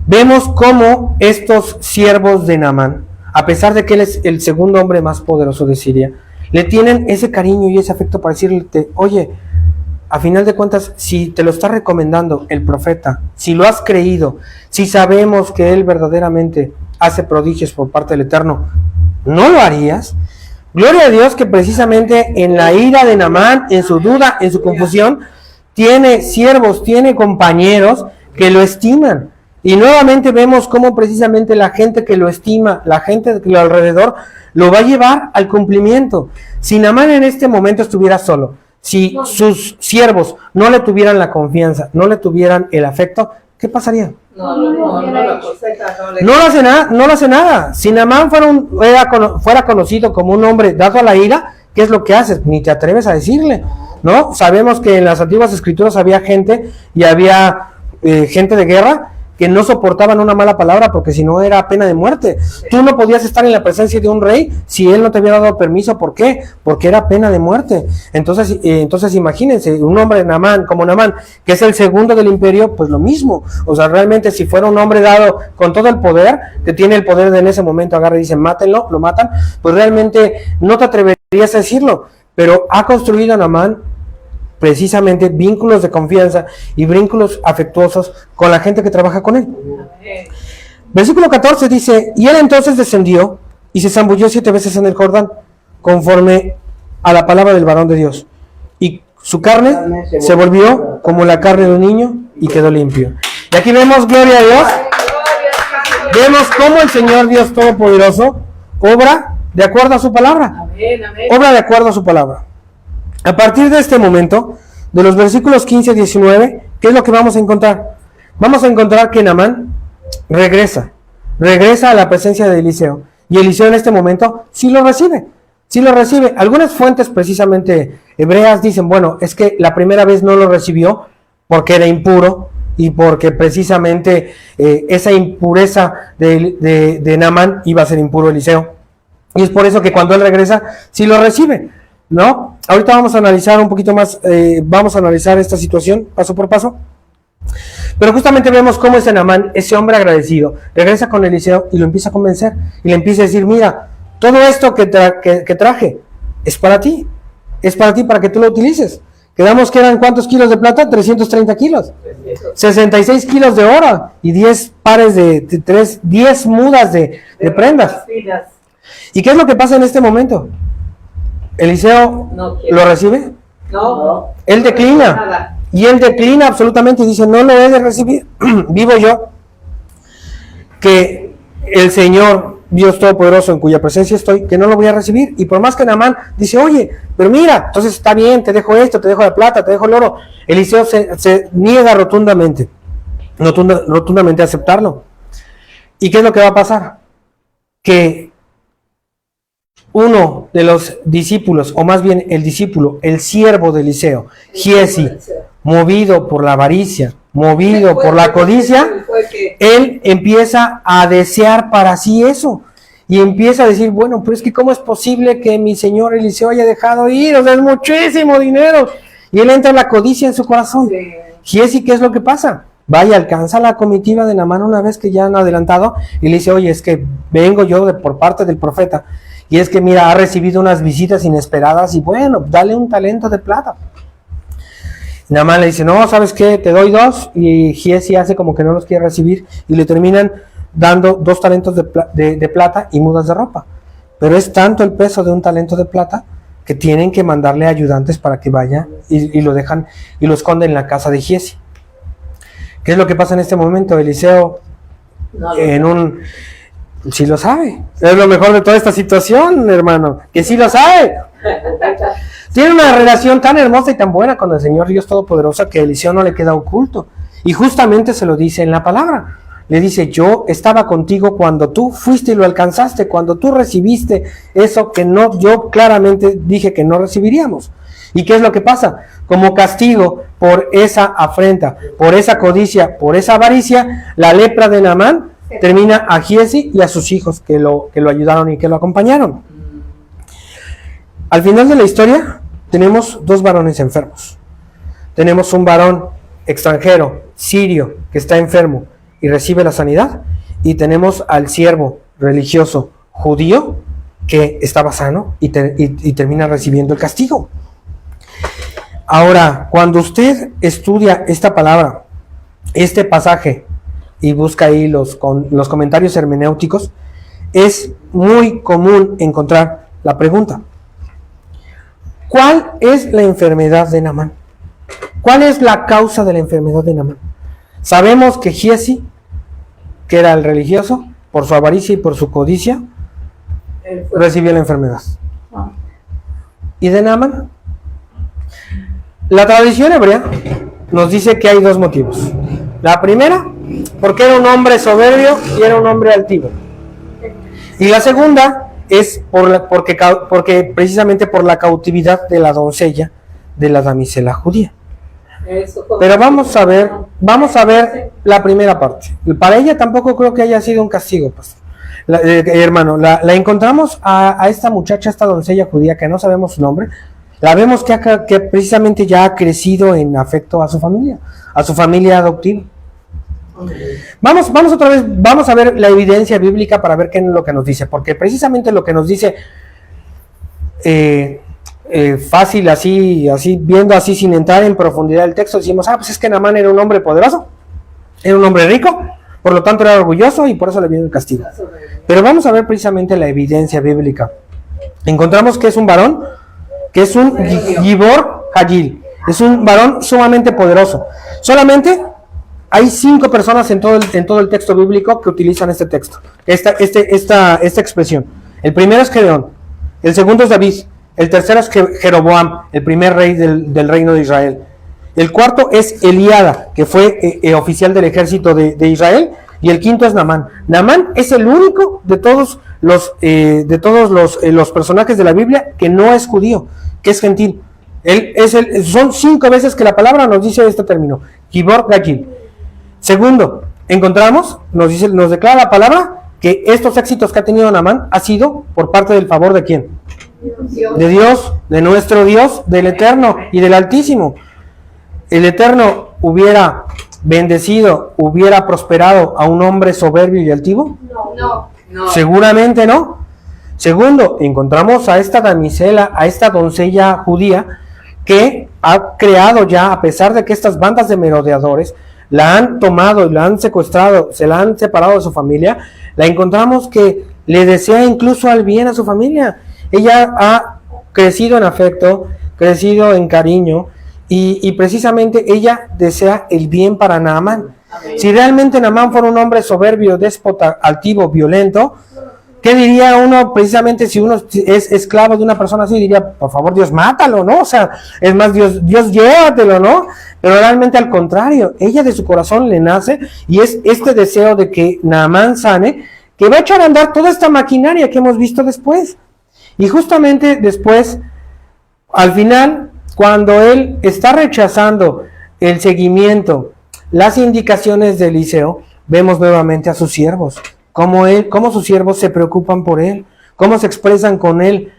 Vemos cómo estos siervos de Naamán, a pesar de que él es el segundo hombre más poderoso de Siria, le tienen ese cariño y ese afecto para decirle, oye, a final de cuentas, si te lo está recomendando el profeta, si lo has creído, si sabemos que él verdaderamente hace prodigios por parte del Eterno, ¿no lo harías? Gloria a Dios que precisamente en la ira de Naamán, en su duda, en su confusión, tiene siervos, tiene compañeros que lo estiman. Y nuevamente vemos cómo precisamente la gente que lo estima, la gente de lo alrededor, lo va a llevar al cumplimiento. Si Naamán en este momento estuviera solo, si sus siervos no le tuvieran la confianza, no le tuvieran el afecto, ¿qué pasaría? No lo aconseja, No lo hace nada. Si Naamán fuera conocido como un hombre dado a la ira, ¿qué es lo que haces? Ni te atreves a decirle, ¿no? Sabemos que en las antiguas escrituras había gente, y había gente de guerra, que no soportaban una mala palabra porque si no era pena de muerte. Tú no podías estar en la presencia de un rey si él no te había dado permiso. ¿Por qué? Porque era pena de muerte. Entonces imagínense, un hombre como Naamán, que es el segundo del imperio, pues lo mismo. O sea, realmente si fuera un hombre dado con todo el poder, que tiene el poder de en ese momento agarra y dice, mátenlo, lo matan, pues realmente no te atreverías a decirlo. Pero ha construido Naamán precisamente vínculos de confianza y vínculos afectuosos con la gente que trabaja con él. Versículo 14 dice, y él entonces descendió y se zambulló 7 veces en el Jordán, conforme a la palabra del varón de Dios. Y su carne se volvió como la carne de un niño y quedó limpio. Y aquí vemos, gloria a Dios, vemos cómo el Señor Dios Todopoderoso obra de acuerdo a su palabra. Obra de acuerdo a su palabra. A partir de este momento, de los versículos 15 a 19, ¿qué es lo que vamos a encontrar? Vamos a encontrar que Naamán regresa a la presencia de Eliseo. Y Eliseo en este momento sí lo recibe. Algunas fuentes precisamente hebreas dicen, bueno, es que la primera vez no lo recibió porque era impuro y porque precisamente esa impureza de Naamán iba a ser impuro Eliseo. Y es por eso que cuando él regresa, sí lo recibe, ¿no? Ahorita vamos a analizar un poquito más, vamos a analizar esta situación paso por paso. Pero justamente vemos cómo ese Naamán, ese hombre agradecido, regresa con Eliseo y lo empieza a convencer. Y le empieza a decir, mira, todo esto que traje es para ti para que tú lo utilices. Quedamos que eran ¿cuántos kilos de plata? 330 kilos. 66 kilos de oro y 10 pares de 10 mudas de prendas. ¿Y qué es lo que pasa en este momento? ¿Eliseo lo recibe? No. Él declina. Nada. Y él declina absolutamente y dice, no lo he de recibir. Vivo yo que el Señor Dios Todopoderoso en cuya presencia estoy, que no lo voy a recibir. Y por más que Naamán dice, oye, pero mira, entonces está bien, te dejo esto, te dejo la plata, te dejo el oro. Eliseo se niega rotundamente a aceptarlo. ¿Y qué es lo que va a pasar? Que uno de los discípulos, o más bien el discípulo, el siervo de Eliseo, Giesi, movido por la avaricia, movido por la codicia, él empieza a desear para sí eso. Y empieza a decir, bueno, pero es que ¿cómo es posible que mi señor Eliseo haya dejado ir? O sea, es muchísimo dinero. Y él entra en la codicia en su corazón. Giesi, ¿qué es lo que pasa? Vaya, alcanza la comitiva de Naamán una vez que ya han adelantado y le dice, oye, es que vengo yo por parte del profeta. Y es que mira, ha recibido unas visitas inesperadas y bueno, dale un talento de plata. Naamán le dice, no, ¿sabes qué? Te doy 2. Y Giesi hace como que no los quiere recibir y le terminan dando 2 talentos de plata y mudas de ropa. Pero es tanto el peso de un talento de plata que tienen que mandarle ayudantes para que vaya y lo dejan y lo esconden en la casa de Giesi. ¿Qué es lo que pasa en este momento? Eliseo sí lo sabe. Es lo mejor de toda esta situación, hermano, que sí lo sabe. Tiene una relación tan hermosa y tan buena con el Señor Dios Todopoderoso que a Eliseo no le queda oculto. Y justamente se lo dice en la palabra. Le dice, yo estaba contigo cuando tú fuiste y lo alcanzaste, cuando tú recibiste eso que no, yo claramente dije que no recibiríamos. ¿Y qué es lo que pasa? Como castigo por esa afrenta, por esa codicia, por esa avaricia, la lepra de Naamán termina a Giesi y a sus hijos que lo ayudaron y que lo acompañaron. Al final de la historia tenemos 2 varones enfermos. Tenemos un varón extranjero, sirio, que está enfermo y recibe la sanidad. Y tenemos al siervo religioso judío que estaba sano y termina recibiendo el castigo. Ahora, cuando usted estudia esta palabra, este pasaje, y busca ahí los comentarios hermenéuticos, es muy común encontrar la pregunta: ¿cuál es la enfermedad de Naamán? ¿Cuál es la causa de la enfermedad de Naamán? Sabemos que Giesi, que era el religioso, por su avaricia y por su codicia, recibió la enfermedad. ¿Y de Naamán? La tradición hebrea nos dice que hay 2 motivos. La primera, porque era un hombre soberbio y era un hombre altivo. Y la segunda es porque precisamente por la cautividad de la doncella, de la damisela judía. Pero vamos a ver vamos a ver la primera parte. Para ella tampoco creo que haya sido un castigo, pues. Hermano, la encontramos a esta muchacha, esta doncella judía que no sabemos su nombre. La vemos que precisamente ya ha crecido en afecto a su familia adoptiva. Vamos otra vez, vamos a ver la evidencia bíblica para ver qué es lo que nos dice, porque precisamente lo que nos dice, fácil así, viendo así sin entrar en profundidad el texto, decimos, pues es que Naamán era un hombre poderoso, era un hombre rico, por lo tanto era orgulloso y por eso le vino el castigo. Pero vamos a ver precisamente la evidencia bíblica. Encontramos que es un varón, que es un Gibor Hagil, es un varón sumamente poderoso. Solamente hay 5 personas en todo el texto bíblico que utilizan este texto, esta expresión. El primero es Gedeón, el segundo es David, el tercero es Jeroboam, el primer rey del reino de Israel. El cuarto es Eliada, que fue oficial del ejército de Israel, y el quinto es Naamán. Naamán es el único de todos los personajes de la Biblia que no es judío, que es gentil. Son 5 veces que la palabra nos dice este término, Gibor Hagil. Segundo, nos declara la palabra que estos éxitos que ha tenido Naamán ha sido por parte del favor de ¿quién? De Dios, de nuestro Dios, del Eterno y del Altísimo. El Eterno hubiera bendecido, hubiera prosperado a un hombre soberbio y altivo? No. Seguramente no. Segundo, encontramos a esta damisela, a esta doncella judía que ha creado ya, a pesar de que estas bandas de merodeadores la han tomado y la han secuestrado, se la han separado de su familia, la encontramos que le desea incluso al bien a su familia. Ella ha crecido en afecto, crecido en cariño, y precisamente ella desea el bien para Naamán. Si realmente Naamán fuera un hombre soberbio, déspota, altivo, violento, ¿qué diría uno precisamente si uno es esclavo de una persona así? Diría, por favor, Dios, mátalo, ¿no? O sea, es más, Dios llévatelo, ¿no? Pero realmente al contrario, ella de su corazón le nace, y es este deseo de que Naamán sane, que va a echar a andar toda esta maquinaria que hemos visto después. Y justamente después, al final, cuando él está rechazando el seguimiento, las indicaciones de Eliseo, vemos nuevamente a sus siervos, cómo sus siervos se preocupan por él, cómo se expresan con él,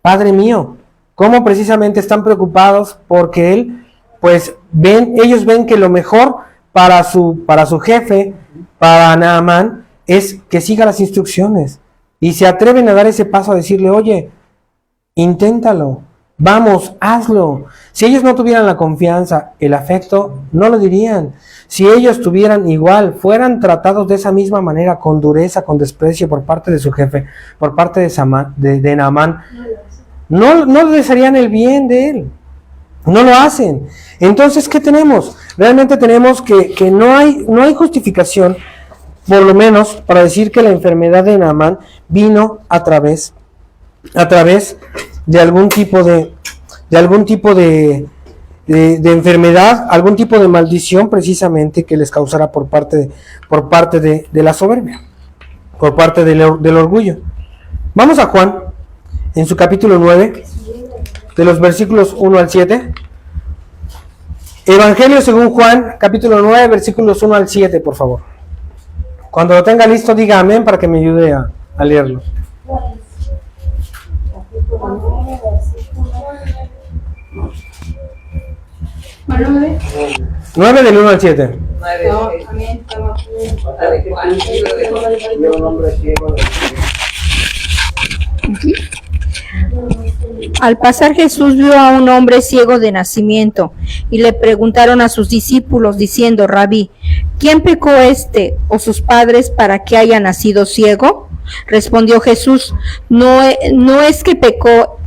Padre mío, cómo precisamente están preocupados porque él, pues ellos ven que lo mejor para su jefe, para Naamán, es que siga las instrucciones, y se atreven a dar ese paso a decirle, oye, inténtalo, vamos, hazlo. Si ellos no tuvieran la confianza, el afecto, no lo dirían. Si ellos tuvieran igual, fueran tratados de esa misma manera, con dureza, con desprecio por parte de su jefe, por parte de Naamán, no desearían el bien de él. No lo hacen. Entonces, ¿qué tenemos? Realmente tenemos que no hay justificación, por lo menos, para decir que la enfermedad de Naamán vino a través de algún tipo de enfermedad, algún tipo de maldición precisamente que les causará por parte de la soberbia, por parte del orgullo. Vamos a Juan, en su capítulo 9, de los versículos 1 al 7. Evangelio según Juan, capítulo 9, versículos 1 al 7, por favor. Cuando lo tenga listo, diga amén para que me ayude a leerlo. 9 del 1 al 7. Al pasar Jesús vio a un hombre ciego de nacimiento y le preguntaron a sus discípulos diciendo, Rabí, ¿quién pecó o sus padres para que haya nacido ciego? Respondió Jesús, no es que pecó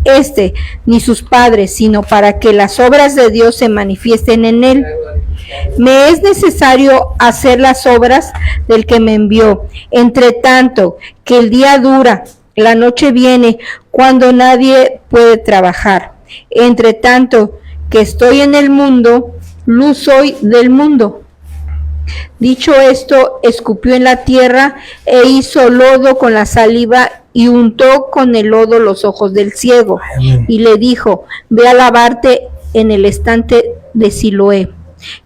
ni sus padres, sino para que las obras de Dios se manifiesten en él. Me es necesario hacer las obras del que me envió. Entre tanto que el día dura, la noche viene, cuando nadie puede trabajar. Entre tanto que estoy en el mundo, luz soy del mundo. Dicho esto, escupió en la tierra e hizo lodo con la saliva y untó con el lodo los ojos del ciego. Y le dijo, ve a lavarte en el estanque de Siloé.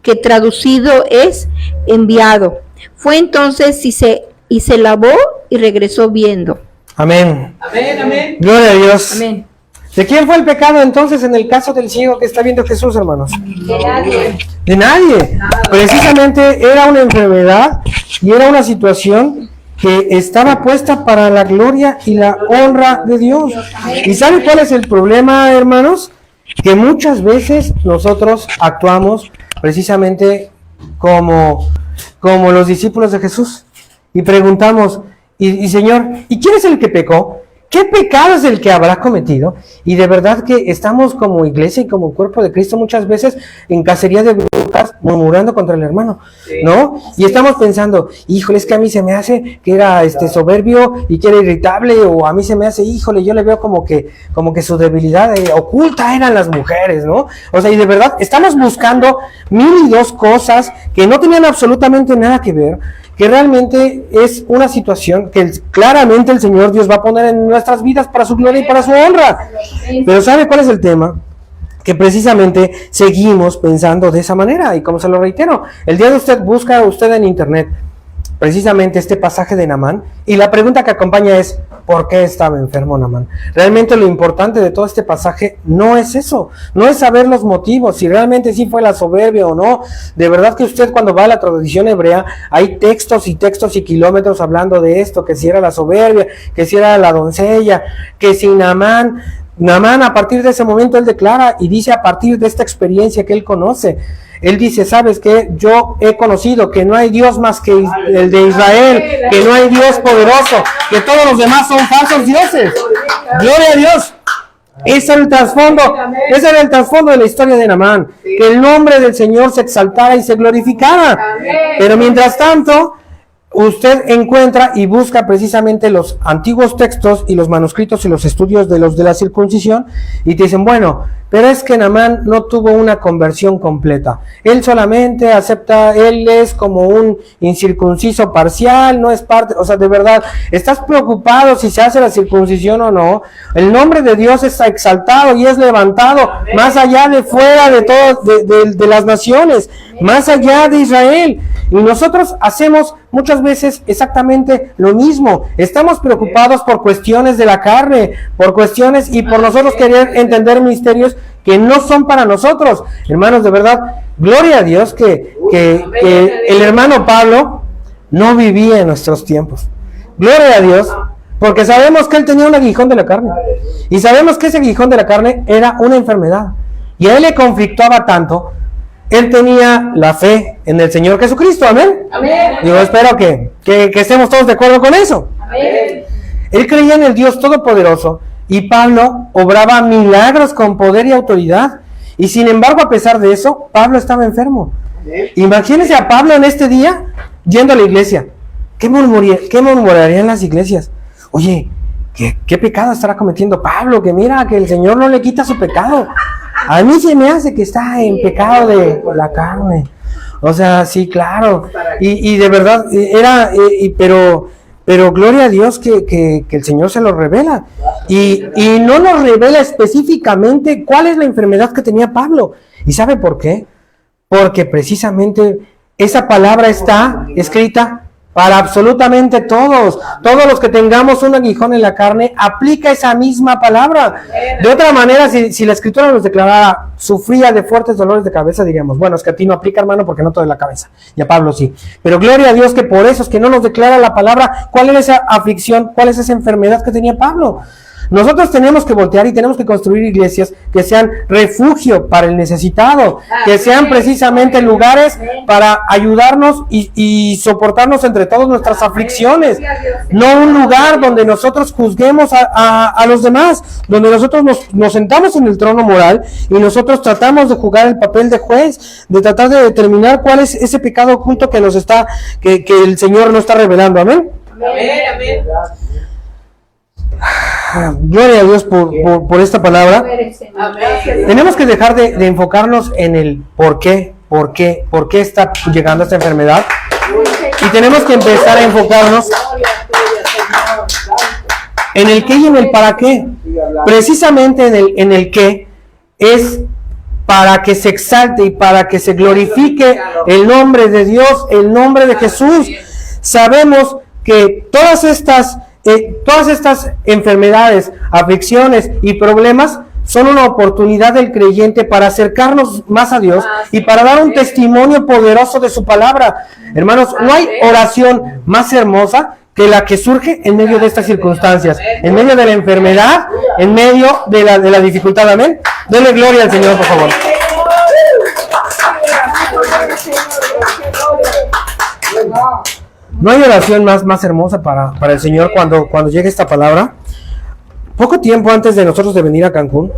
que traducido es enviado. Fue entonces y se lavó y regresó viendo. Amén. Amén, amén. Gloria a Dios. Amén. ¿De quién fue el pecado entonces en el caso del ciego que está viendo Jesús, hermanos? De nadie. De nadie. Precisamente era una enfermedad y era una situación que estaba puesta para la gloria y la honra de Dios. ¿Y sabe cuál es el problema, hermanos? Que muchas veces nosotros actuamos precisamente como los discípulos de Jesús y preguntamos, y Señor, ¿y quién es el que pecó? ¿Qué pecado es el que habrá cometido? Y de verdad que estamos como iglesia y como cuerpo de Cristo muchas veces en cacería de brujas murmurando contra el hermano, ¿no? Y estamos pensando, híjole, es que a mí se me hace que era soberbio y que era irritable, o a mí se me hace, híjole, yo le veo como que su debilidad oculta eran las mujeres, ¿no? O sea, y de verdad estamos buscando 1002 cosas que no tenían absolutamente nada que ver, que realmente es una situación que claramente el Señor Dios va a poner en nuestras vidas para su gloria y para su honra. Pero ¿sabe cuál es el tema? Que precisamente seguimos pensando de esa manera, y como se lo reitero, el día de usted busca usted en internet precisamente este pasaje de Naamán, y la pregunta que acompaña es, ¿por qué estaba enfermo Naamán? Realmente lo importante de todo este pasaje no es eso, no es saber los motivos, si realmente sí fue la soberbia o no. De verdad que usted cuando va a la tradición hebrea, hay textos y kilómetros hablando de esto, que si era la soberbia, que si era la doncella, que si Naamán a partir de ese momento él declara y dice a partir de esta experiencia que él conoce, él dice, ¿sabes qué? Yo he conocido que no hay Dios más que el de Israel, que no hay Dios poderoso, que todos los demás son falsos dioses. Gloria a Dios. Ese era el trasfondo de la historia de Naamán, que el nombre del Señor se exaltara y se glorificara. Pero mientras tanto, usted encuentra y busca precisamente los antiguos textos y los manuscritos y los estudios de los de la circuncisión, y te dicen, bueno, pero es que Naamán no tuvo una conversión completa. Él solamente acepta, él es como un incircunciso parcial, no es parte, o sea, de verdad, ¿estás preocupado si se hace la circuncisión o no? El nombre de Dios está exaltado y es levantado más allá de fuera de todo, de las naciones, más allá de Israel. Y nosotros hacemos muchas veces exactamente lo mismo. Estamos preocupados por cuestiones de la carne, por cuestiones y por nosotros querer entender misterios que no son para nosotros. Hermanos, de verdad, gloria a Dios que el hermano Pablo no vivía en nuestros tiempos. Gloria a Dios, porque sabemos que él tenía un aguijón de la carne. Y sabemos que ese aguijón de la carne era una enfermedad. Y a él le conflictuaba tanto. Él tenía la fe en el Señor Jesucristo, amén. Amén. Yo espero que estemos todos de acuerdo con eso. Amén. Él creía en el Dios Todopoderoso y Pablo obraba milagros con poder y autoridad. Y sin embargo, a pesar de eso, Pablo estaba enfermo. Imagínense a Pablo en este día yendo a la iglesia. ¿Qué murmurarían las iglesias? Oye, ¿qué pecado estará cometiendo Pablo? Que mira, que el Señor no le quita su pecado. A mí se me hace que está en pecado de la carne. O sea, sí, claro. Y de verdad, pero gloria a Dios que el Señor se lo revela. Y no nos revela específicamente cuál es la enfermedad que tenía Pablo. ¿Y sabe por qué? Porque precisamente esa palabra está escrita para absolutamente todos los que tengamos un aguijón en la carne, aplica esa misma palabra. De otra manera, si la escritura nos declarara, sufría de fuertes dolores de cabeza, diríamos, bueno, es que a ti no aplica, hermano, porque no todo de la cabeza, y a Pablo sí. Pero gloria a Dios que por eso es que no nos declara la palabra, cuál era esa aflicción, cuál es esa enfermedad que tenía Pablo. Nosotros tenemos que voltear y tenemos que construir iglesias que sean refugio para el necesitado, que sean precisamente lugares para ayudarnos y soportarnos entre todas nuestras aflicciones. No un lugar donde nosotros juzguemos a los demás, donde nosotros nos sentamos en el trono moral y nosotros tratamos de jugar el papel de juez, de tratar de determinar cuál es ese pecado oculto que el Señor nos está revelando. Amén. Amén, amén. Gloria a Dios por esta palabra. Amén. Tenemos que dejar de enfocarnos en el por qué está llegando esta enfermedad, y tenemos que empezar a enfocarnos en el qué y en el para qué. Precisamente en el qué es para que se exalte y para que se glorifique el nombre de Dios, el nombre de Jesús. Sabemos que todas estas enfermedades, aflicciones y problemas son una oportunidad del creyente para acercarnos más a Dios y para dar un testimonio poderoso de su palabra. Hermanos, no hay oración más hermosa que la que surge en medio de estas circunstancias, en medio de la enfermedad, en medio de la dificultad. Amén. Denle gloria al Señor, por favor. No hay oración más hermosa para el Señor cuando llegue esta palabra. Poco tiempo antes de nosotros de venir a Cancún,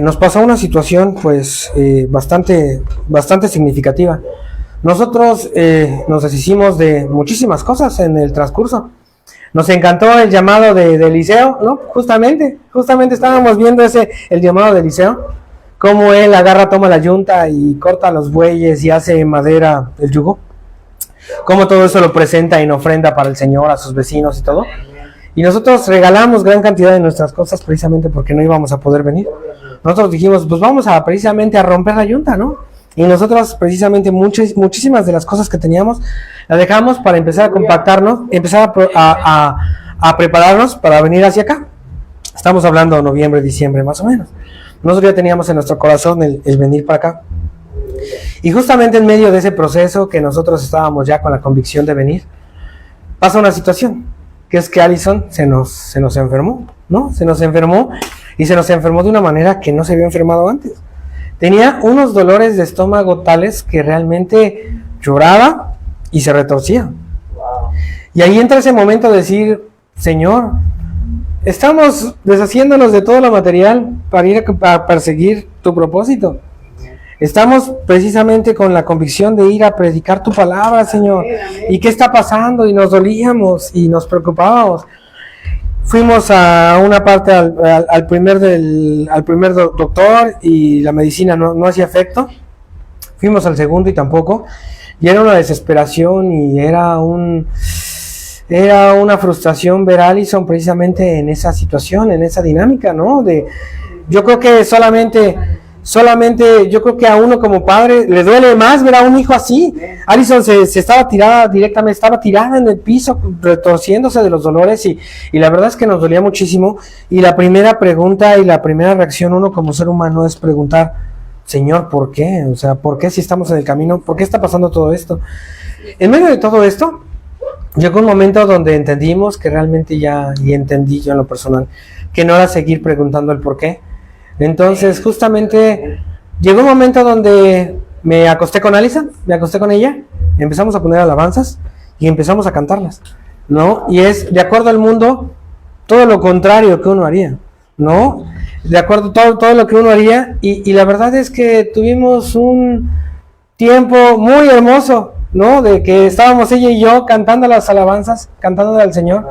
nos pasó una situación pues bastante significativa. Nosotros nos deshicimos de muchísimas cosas en el transcurso. Nos encantó el llamado de Eliseo, ¿no? Justamente estábamos viendo el llamado de Eliseo, cómo él agarra, toma la yunta y corta los bueyes y hace madera el yugo. Cómo todo eso lo presenta en ofrenda para el Señor, a sus vecinos y todo. Y nosotros regalamos gran cantidad de nuestras cosas precisamente porque no íbamos a poder venir. Nosotros dijimos, pues vamos precisamente a romper la yunta, ¿no? Y nosotros precisamente muchísimas de las cosas que teníamos las dejamos para empezar a compactarnos, empezar a prepararnos para venir hacia acá. Estamos hablando de noviembre, diciembre más o menos. Nosotros ya teníamos en nuestro corazón el venir para acá. Y justamente en medio de ese proceso que nosotros estábamos ya con la convicción de venir, pasa una situación, que es que Alison se nos enfermó, ¿no? Se nos enfermó y se nos enfermó de una manera que no se había enfermado antes. Tenía unos dolores de estómago tales que realmente lloraba y se retorcía. Y ahí entra ese momento de decir, Señor, estamos deshaciéndonos de todo lo material para ir a perseguir tu propósito. Estamos precisamente con la convicción de ir a predicar tu palabra, Señor. ¿Y qué está pasando? Y nos dolíamos y nos preocupábamos. Fuimos a una parte al primer doctor y la medicina no hacía efecto. Fuimos al segundo y tampoco. Y era una desesperación y era una frustración ver a Alison precisamente en esa situación, en esa dinámica, ¿no? Yo creo que solamente yo creo que a uno como padre le duele más ver a un hijo así. Alison se estaba tirada en el piso, retorciéndose de los dolores y la verdad es que nos dolía muchísimo. Y la primera pregunta y la primera reacción uno como ser humano es preguntar, Señor, ¿por qué? O sea, ¿por qué si estamos en el camino? ¿Por qué está pasando todo esto? En medio de todo esto, llegó un momento donde entendimos que realmente y entendí yo en lo personal, que no era seguir preguntando el por qué. Entonces, justamente, llegó un momento donde me acosté con Alison, empezamos a poner alabanzas y empezamos a cantarlas, ¿no? Y es, de acuerdo al mundo, todo lo contrario que uno haría, ¿no? De acuerdo todo lo que uno haría y la verdad es que tuvimos un tiempo muy hermoso, ¿no? De que estábamos ella y yo cantando las alabanzas, cantándole al Señor.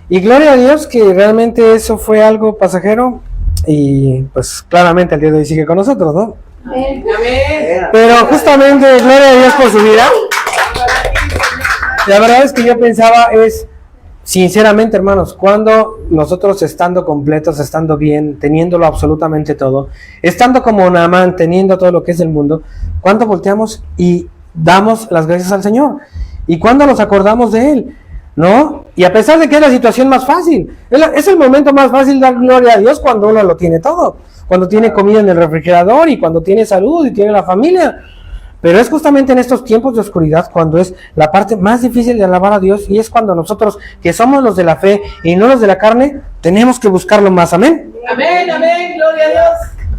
Y gloria a Dios que realmente eso fue algo pasajero. Y pues claramente el día de hoy sigue con nosotros, ¿no? Amén. Pero justamente, gloria a Dios por su vida. La verdad es que yo pensaba sinceramente, hermanos, cuando nosotros estando completos, estando bien, teniéndolo absolutamente todo, estando como Naamán, teniendo todo lo que es del mundo, ¿cuándo volteamos y damos las gracias al Señor? ¿Y cuándo nos acordamos de Él? ¿No? Y a pesar de que es la situación más fácil, es el momento más fácil dar gloria a Dios cuando uno lo tiene todo, cuando tiene comida en el refrigerador y cuando tiene salud y tiene la familia. Pero es justamente en estos tiempos de oscuridad cuando es la parte más difícil de alabar a Dios y es cuando nosotros, que somos los de la fe y no los de la carne, tenemos que buscarlo más. Amén. Amén, gloria a Dios.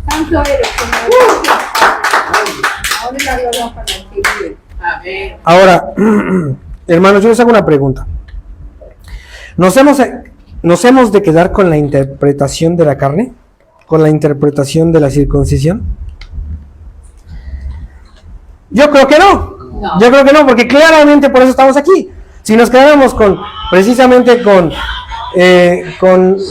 Santo eres, Señor. Ahora la gloria para ti. Amén. Ahora, hermanos, yo les hago una pregunta. ¿Nos hemos de quedar con la interpretación de la carne? ¿Con la interpretación de la circuncisión? Yo creo que no. Yo creo que no, porque claramente por eso estamos aquí. Si nos quedáramos precisamente con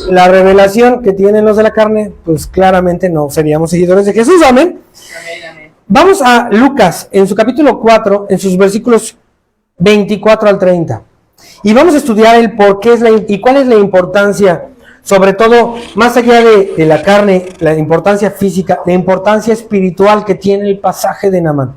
la revelación que tienen los de la carne, pues claramente no seríamos seguidores de Jesús. Amén. Amén. Vamos a Lucas, en su capítulo 4, en sus versículos 24 al 30. Y vamos a estudiar el por qué y cuál es la importancia sobre todo, más allá de la carne, la importancia física, la importancia espiritual que tiene el pasaje de Naamán.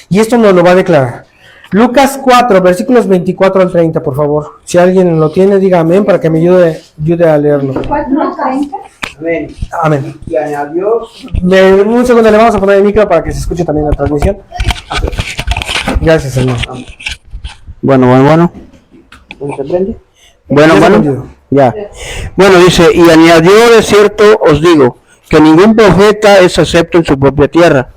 Y esto nos lo va a declarar. Lucas 4, versículos 24 al 30, por favor. Si alguien lo tiene, diga amén para que me ayude a leerlo. 4:30. Amén. Amén. Y añadió, Un segundo, le vamos a poner el micro para que se escuche también la transmisión. Gracias, hermano. Bueno. ¿cómo se prende? Bueno, Ya se bueno, entendió. ya. Bueno, dice, y añadió, de cierto os digo, que ningún profeta es acepto en su propia tierra.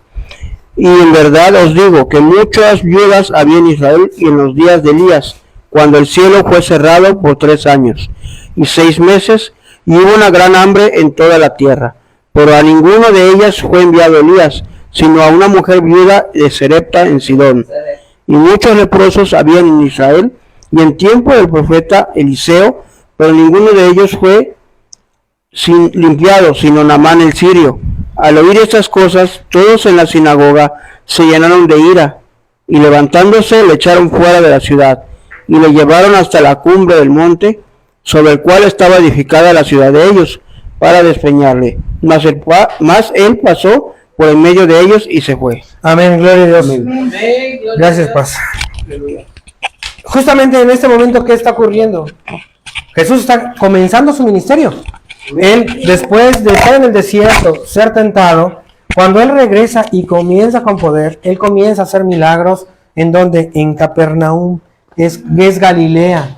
Y en verdad os digo que muchas viudas había en Israel y en los días de Elías, cuando el cielo fue cerrado por 3 años y 6 meses, y hubo una gran hambre en toda la tierra. Pero a ninguno de ellas fue enviado Elías, sino a una mujer viuda de Serepta en Sidón. Y muchos leprosos habían en Israel, y en tiempo del profeta Eliseo, pero ninguno de ellos fue limpiado, sino Naamán el sirio. Al oír estas cosas, todos en la sinagoga se llenaron de ira, y levantándose le echaron fuera de la ciudad, y le llevaron hasta la cumbre del monte, sobre el cual estaba edificada la ciudad de ellos, para despeñarle. Mas él pasó por en medio de ellos y se fue. Amén, gloria a Dios. Amén, gloria a Gracias, Dios. Paz. Justamente en este momento, ¿qué está ocurriendo? Jesús está comenzando su ministerio. Él, después de estar en el desierto, ser tentado, cuando Él regresa y comienza con poder, Él comienza a hacer milagros. ¿En donde? En Capernaum, es Galilea.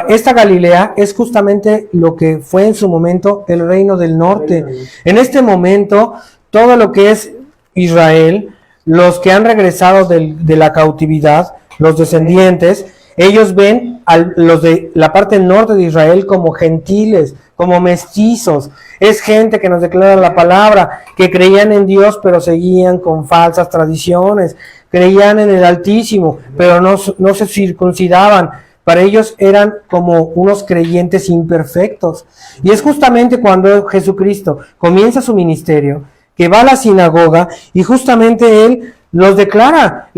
Esta Galilea es justamente lo que fue en su momento el reino del norte. En este momento, todo lo que es Israel, los que han regresado de la cautividad, los descendientes, ellos ven a los de la parte norte de Israel como gentiles, como mestizos. Es gente que nos declara la palabra, que creían en Dios, pero seguían con falsas tradiciones. Creían en el Altísimo, pero no se circuncidaban. Para ellos eran como unos creyentes imperfectos. Y es justamente cuando Jesucristo comienza su ministerio, que va a la sinagoga, y justamente Él les declara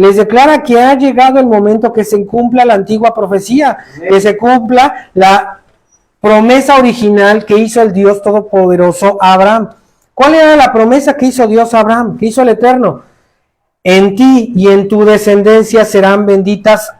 que ha llegado el momento que se cumpla la antigua profecía, que se cumpla la promesa original que hizo el Dios Todopoderoso a Abraham. ¿Cuál era la promesa que hizo Dios a Abraham, que hizo el Eterno? En ti y en tu descendencia serán benditas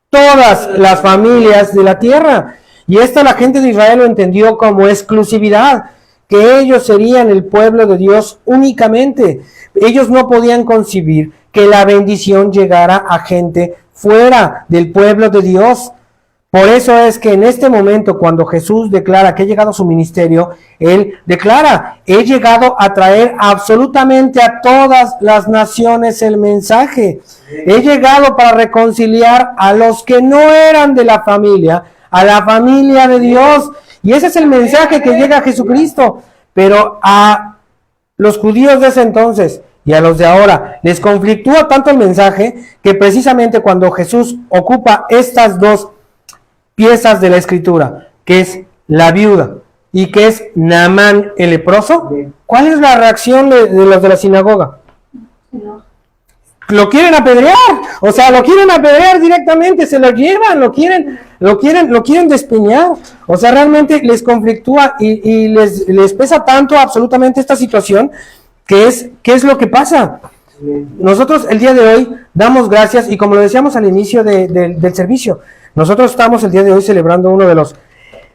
todas las familias de la tierra. Y esta la gente de Israel lo entendió como exclusividad, que ellos serían el pueblo de Dios únicamente. Ellos no podían concebir que la bendición llegara a gente fuera del pueblo de Dios. Por eso es que en este momento, cuando Jesús declara que ha llegado su ministerio, Él declara: he llegado a traer absolutamente a todas las naciones el mensaje. He llegado para reconciliar a los que no eran de la familia, a la familia de Dios. Y ese es el mensaje que llega a Jesucristo. Pero a los judíos de ese entonces y a los de ahora les conflictúa tanto el mensaje, que precisamente cuando Jesús ocupa estas dos piezas de la escritura, que es la viuda y que es Naamán el leproso, ¿cuál es la reacción de los de la sinagoga? Lo quieren apedrear, o sea, lo quieren apedrear directamente, se lo llevan, lo quieren despeñar. O sea, realmente les conflictúa y les pesa tanto absolutamente esta situación, que es lo que pasa. Nosotros el día de hoy damos gracias, y como lo decíamos al inicio del servicio, nosotros estamos el día de hoy celebrando uno de los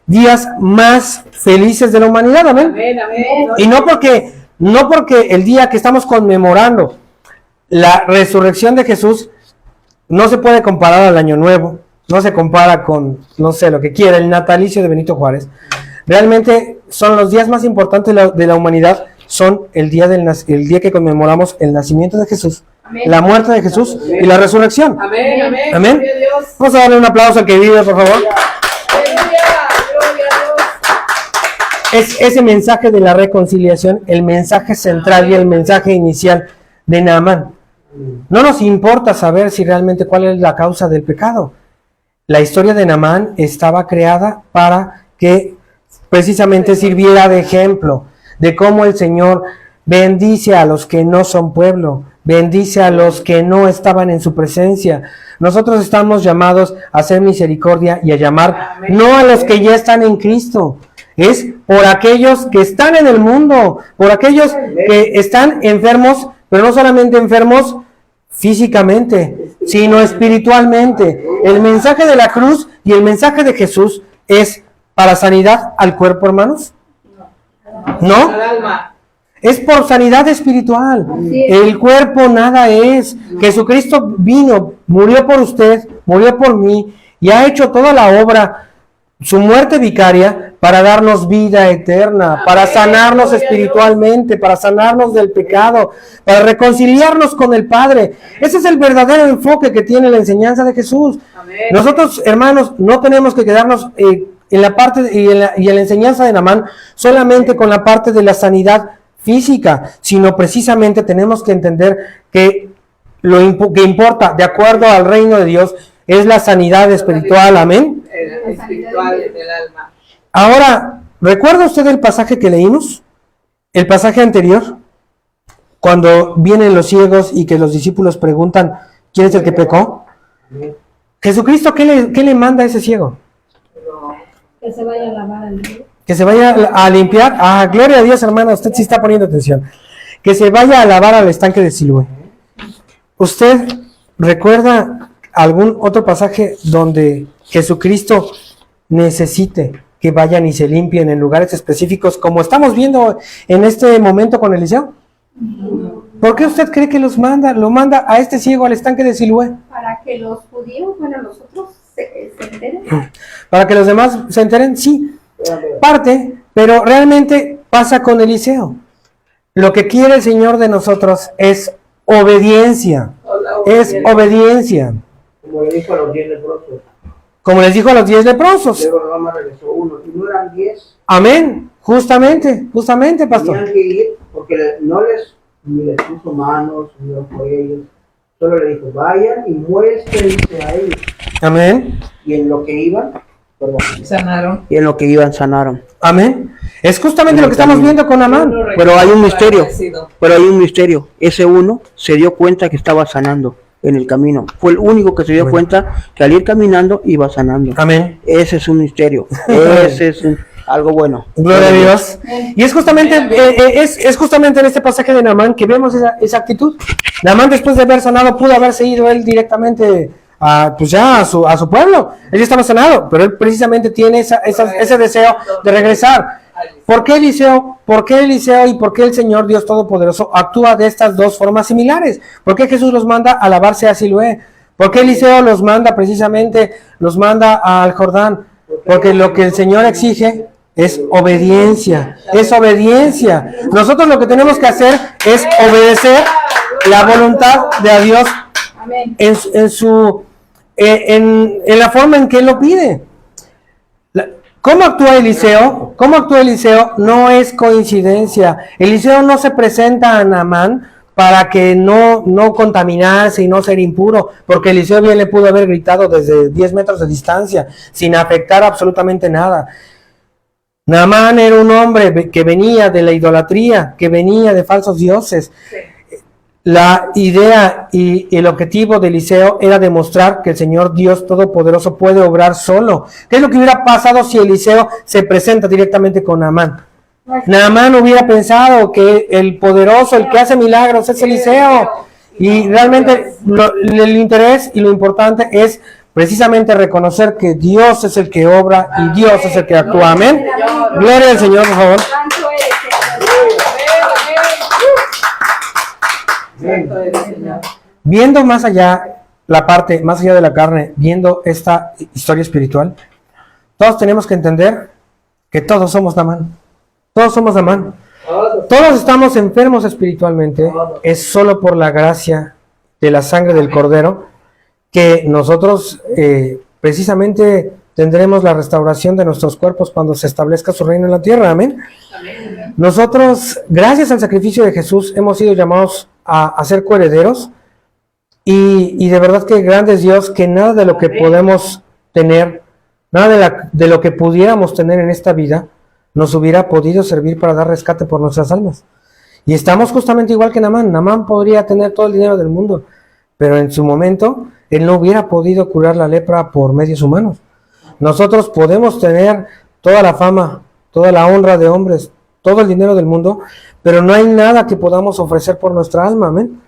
días más felices de la humanidad, amén. Amén, amén. Y no porque el día que estamos conmemorando la resurrección de Jesús no se puede comparar al Año Nuevo, no se compara con, no sé, lo que quiera, el natalicio de Benito Juárez. Realmente son los días más importantes de la humanidad, son el día que conmemoramos el nacimiento de Jesús, Amén. la muerte de Jesús y la resurrección. Amén, amén. Amén. Gloria a Dios. Vamos a darle un aplauso al que vive, por favor. Aleluya, gloria a Dios. Es ese mensaje de la reconciliación, el mensaje central y el mensaje inicial de Naamán. No nos importa saber si realmente cuál es la causa del pecado. La historia de Naamán estaba creada para que precisamente sirviera de ejemplo de cómo el Señor bendice a los que no son pueblo, bendice a los que no estaban en su presencia. Nosotros estamos llamados a hacer misericordia y a llamar no a los que ya están en Cristo, es por aquellos que están en el mundo, por aquellos que están enfermos, pero no solamente enfermos físicamente, sino espiritualmente. El mensaje de la cruz y el mensaje de Jesús es para sanidad al cuerpo, hermanos. ¿No? Al alma. Es por sanidad espiritual. El cuerpo nada es. Jesucristo vino, murió por usted, murió por mí y ha hecho toda la obra, su muerte vicaria, para darnos vida eterna, para sanarnos espiritualmente, para sanarnos del pecado, para reconciliarnos con el Padre. Ese es el verdadero enfoque que tiene la enseñanza de Jesús. Nosotros, hermanos, no tenemos que quedarnos en la parte y en la enseñanza de Naamán solamente con la parte de la sanidad física, sino precisamente tenemos que entender que lo que importa, de acuerdo al reino de Dios, es la sanidad espiritual. Amén. El espiritual del alma. Ahora, ¿recuerda usted el pasaje que leímos? El pasaje anterior, cuando vienen los ciegos y que los discípulos preguntan, ¿quién es el que pecó? Jesucristo, ¿qué le manda a ese ciego? Que se vaya a lavar al río. Que se vaya a limpiar. Ah, gloria a Dios, hermana, usted sí está poniendo atención. Que se vaya a lavar al estanque de Siloé. ¿Usted recuerda algún otro pasaje donde Jesucristo necesite que vayan y se limpien en lugares específicos, como estamos viendo en este momento con Eliseo? ¿Por qué usted cree que lo manda a este ciego al estanque de Siloé? Para que los judíos, bueno, los otros se enteren. ¿Para que los demás se enteren? Sí, parte, pero realmente pasa con Eliseo. Lo que quiere el Señor de nosotros es obediencia. Es obediencia. Como le dijo a los 10 leprosos. Como les dijo a los 10 leprosos. Luego nada más regresó uno. Y no eran 10. Amén. Justamente, pastor. Tenían que ir porque no ni les puso manos, ni los ellos. Solo le dijo, vayan y muéstrense a ellos. Amén. Y en lo que iban, perdón. Sanaron. Y en lo que iban sanaron. Amén. Es justamente lo que estamos viendo con Naamán. Pero hay un misterio. Ese uno se dio cuenta que estaba sanando en el camino. Fue el único que se dio cuenta que al ir caminando iba sanando. Amén. Ese es un misterio. Ese es algo bueno. Gloria a Dios. Y es justamente, es justamente en este pasaje de Naamán que vemos esa actitud. Naamán, después de haber sanado, pudo haberse ido él directamente a su pueblo. Él ya estaba sanado, pero él precisamente tiene ese deseo de regresar. ¿Por qué Eliseo? ¿Por qué Eliseo y por qué el Señor Dios Todopoderoso actúa de estas dos formas similares? ¿Por qué Jesús los manda a lavarse a Siloé? ¿Por qué Eliseo los manda al Jordán? Porque lo que el Señor exige es obediencia. Es obediencia. Nosotros lo que tenemos que hacer es obedecer la voluntad de Dios en la forma en que Él lo pide. ¿Cómo actúa Eliseo? No es coincidencia. Eliseo no se presenta a Naamán para que no contaminarse y no ser impuro, porque Eliseo bien le pudo haber gritado desde 10 metros de distancia, sin afectar absolutamente nada. Naamán era un hombre que venía de la idolatría, que venía de falsos dioses. La idea y el objetivo de Eliseo era demostrar que el Señor Dios Todopoderoso puede obrar solo. ¿Qué es lo que hubiera pasado si Eliseo se presenta directamente con Naamán? Naamán hubiera pensado que el poderoso, el que hace milagros, es Eliseo. Y realmente el interés y lo importante es precisamente reconocer que Dios es el que obra y Dios es el que actúa. Amén. Gloria al Señor, por favor. Santo eres, Señor. Viendo más allá más allá de la carne, viendo esta historia espiritual, todos tenemos que entender que todos somos Naamán. Todos somos Naamán. Todos estamos enfermos espiritualmente. Es solo por la gracia de la sangre del Cordero que nosotros precisamente tendremos la restauración de nuestros cuerpos cuando se establezca su reino en la tierra. Amén. Nosotros, gracias al sacrificio de Jesús, hemos sido llamados a ser coherederos y de verdad que grande es Dios, que nada de lo que podemos tener, nada de lo que pudiéramos tener en esta vida nos hubiera podido servir para dar rescate por nuestras almas. Y estamos justamente igual que Naamán. Naamán podría tener todo el dinero del mundo, pero en su momento él no hubiera podido curar la lepra por medios humanos. Nosotros podemos tener toda la fama, toda la honra de hombres, todo el dinero del mundo, pero no hay nada que podamos ofrecer por nuestra alma, amén.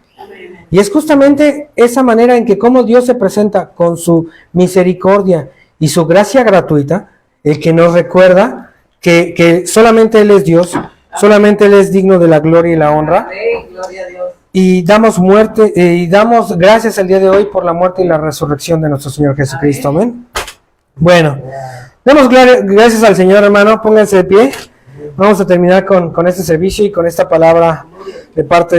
Y es justamente esa manera en que como Dios se presenta con su misericordia y su gracia gratuita, el que nos recuerda que solamente Él es Dios, solamente Él es digno de la gloria y la honra. Amén, gloria a Dios. Y damos gracias el día de hoy por la muerte y la resurrección de nuestro Señor Jesucristo, amén. Bueno, damos gracias al Señor, hermano, pónganse de pie. Vamos a terminar con este servicio y con esta palabra de parte de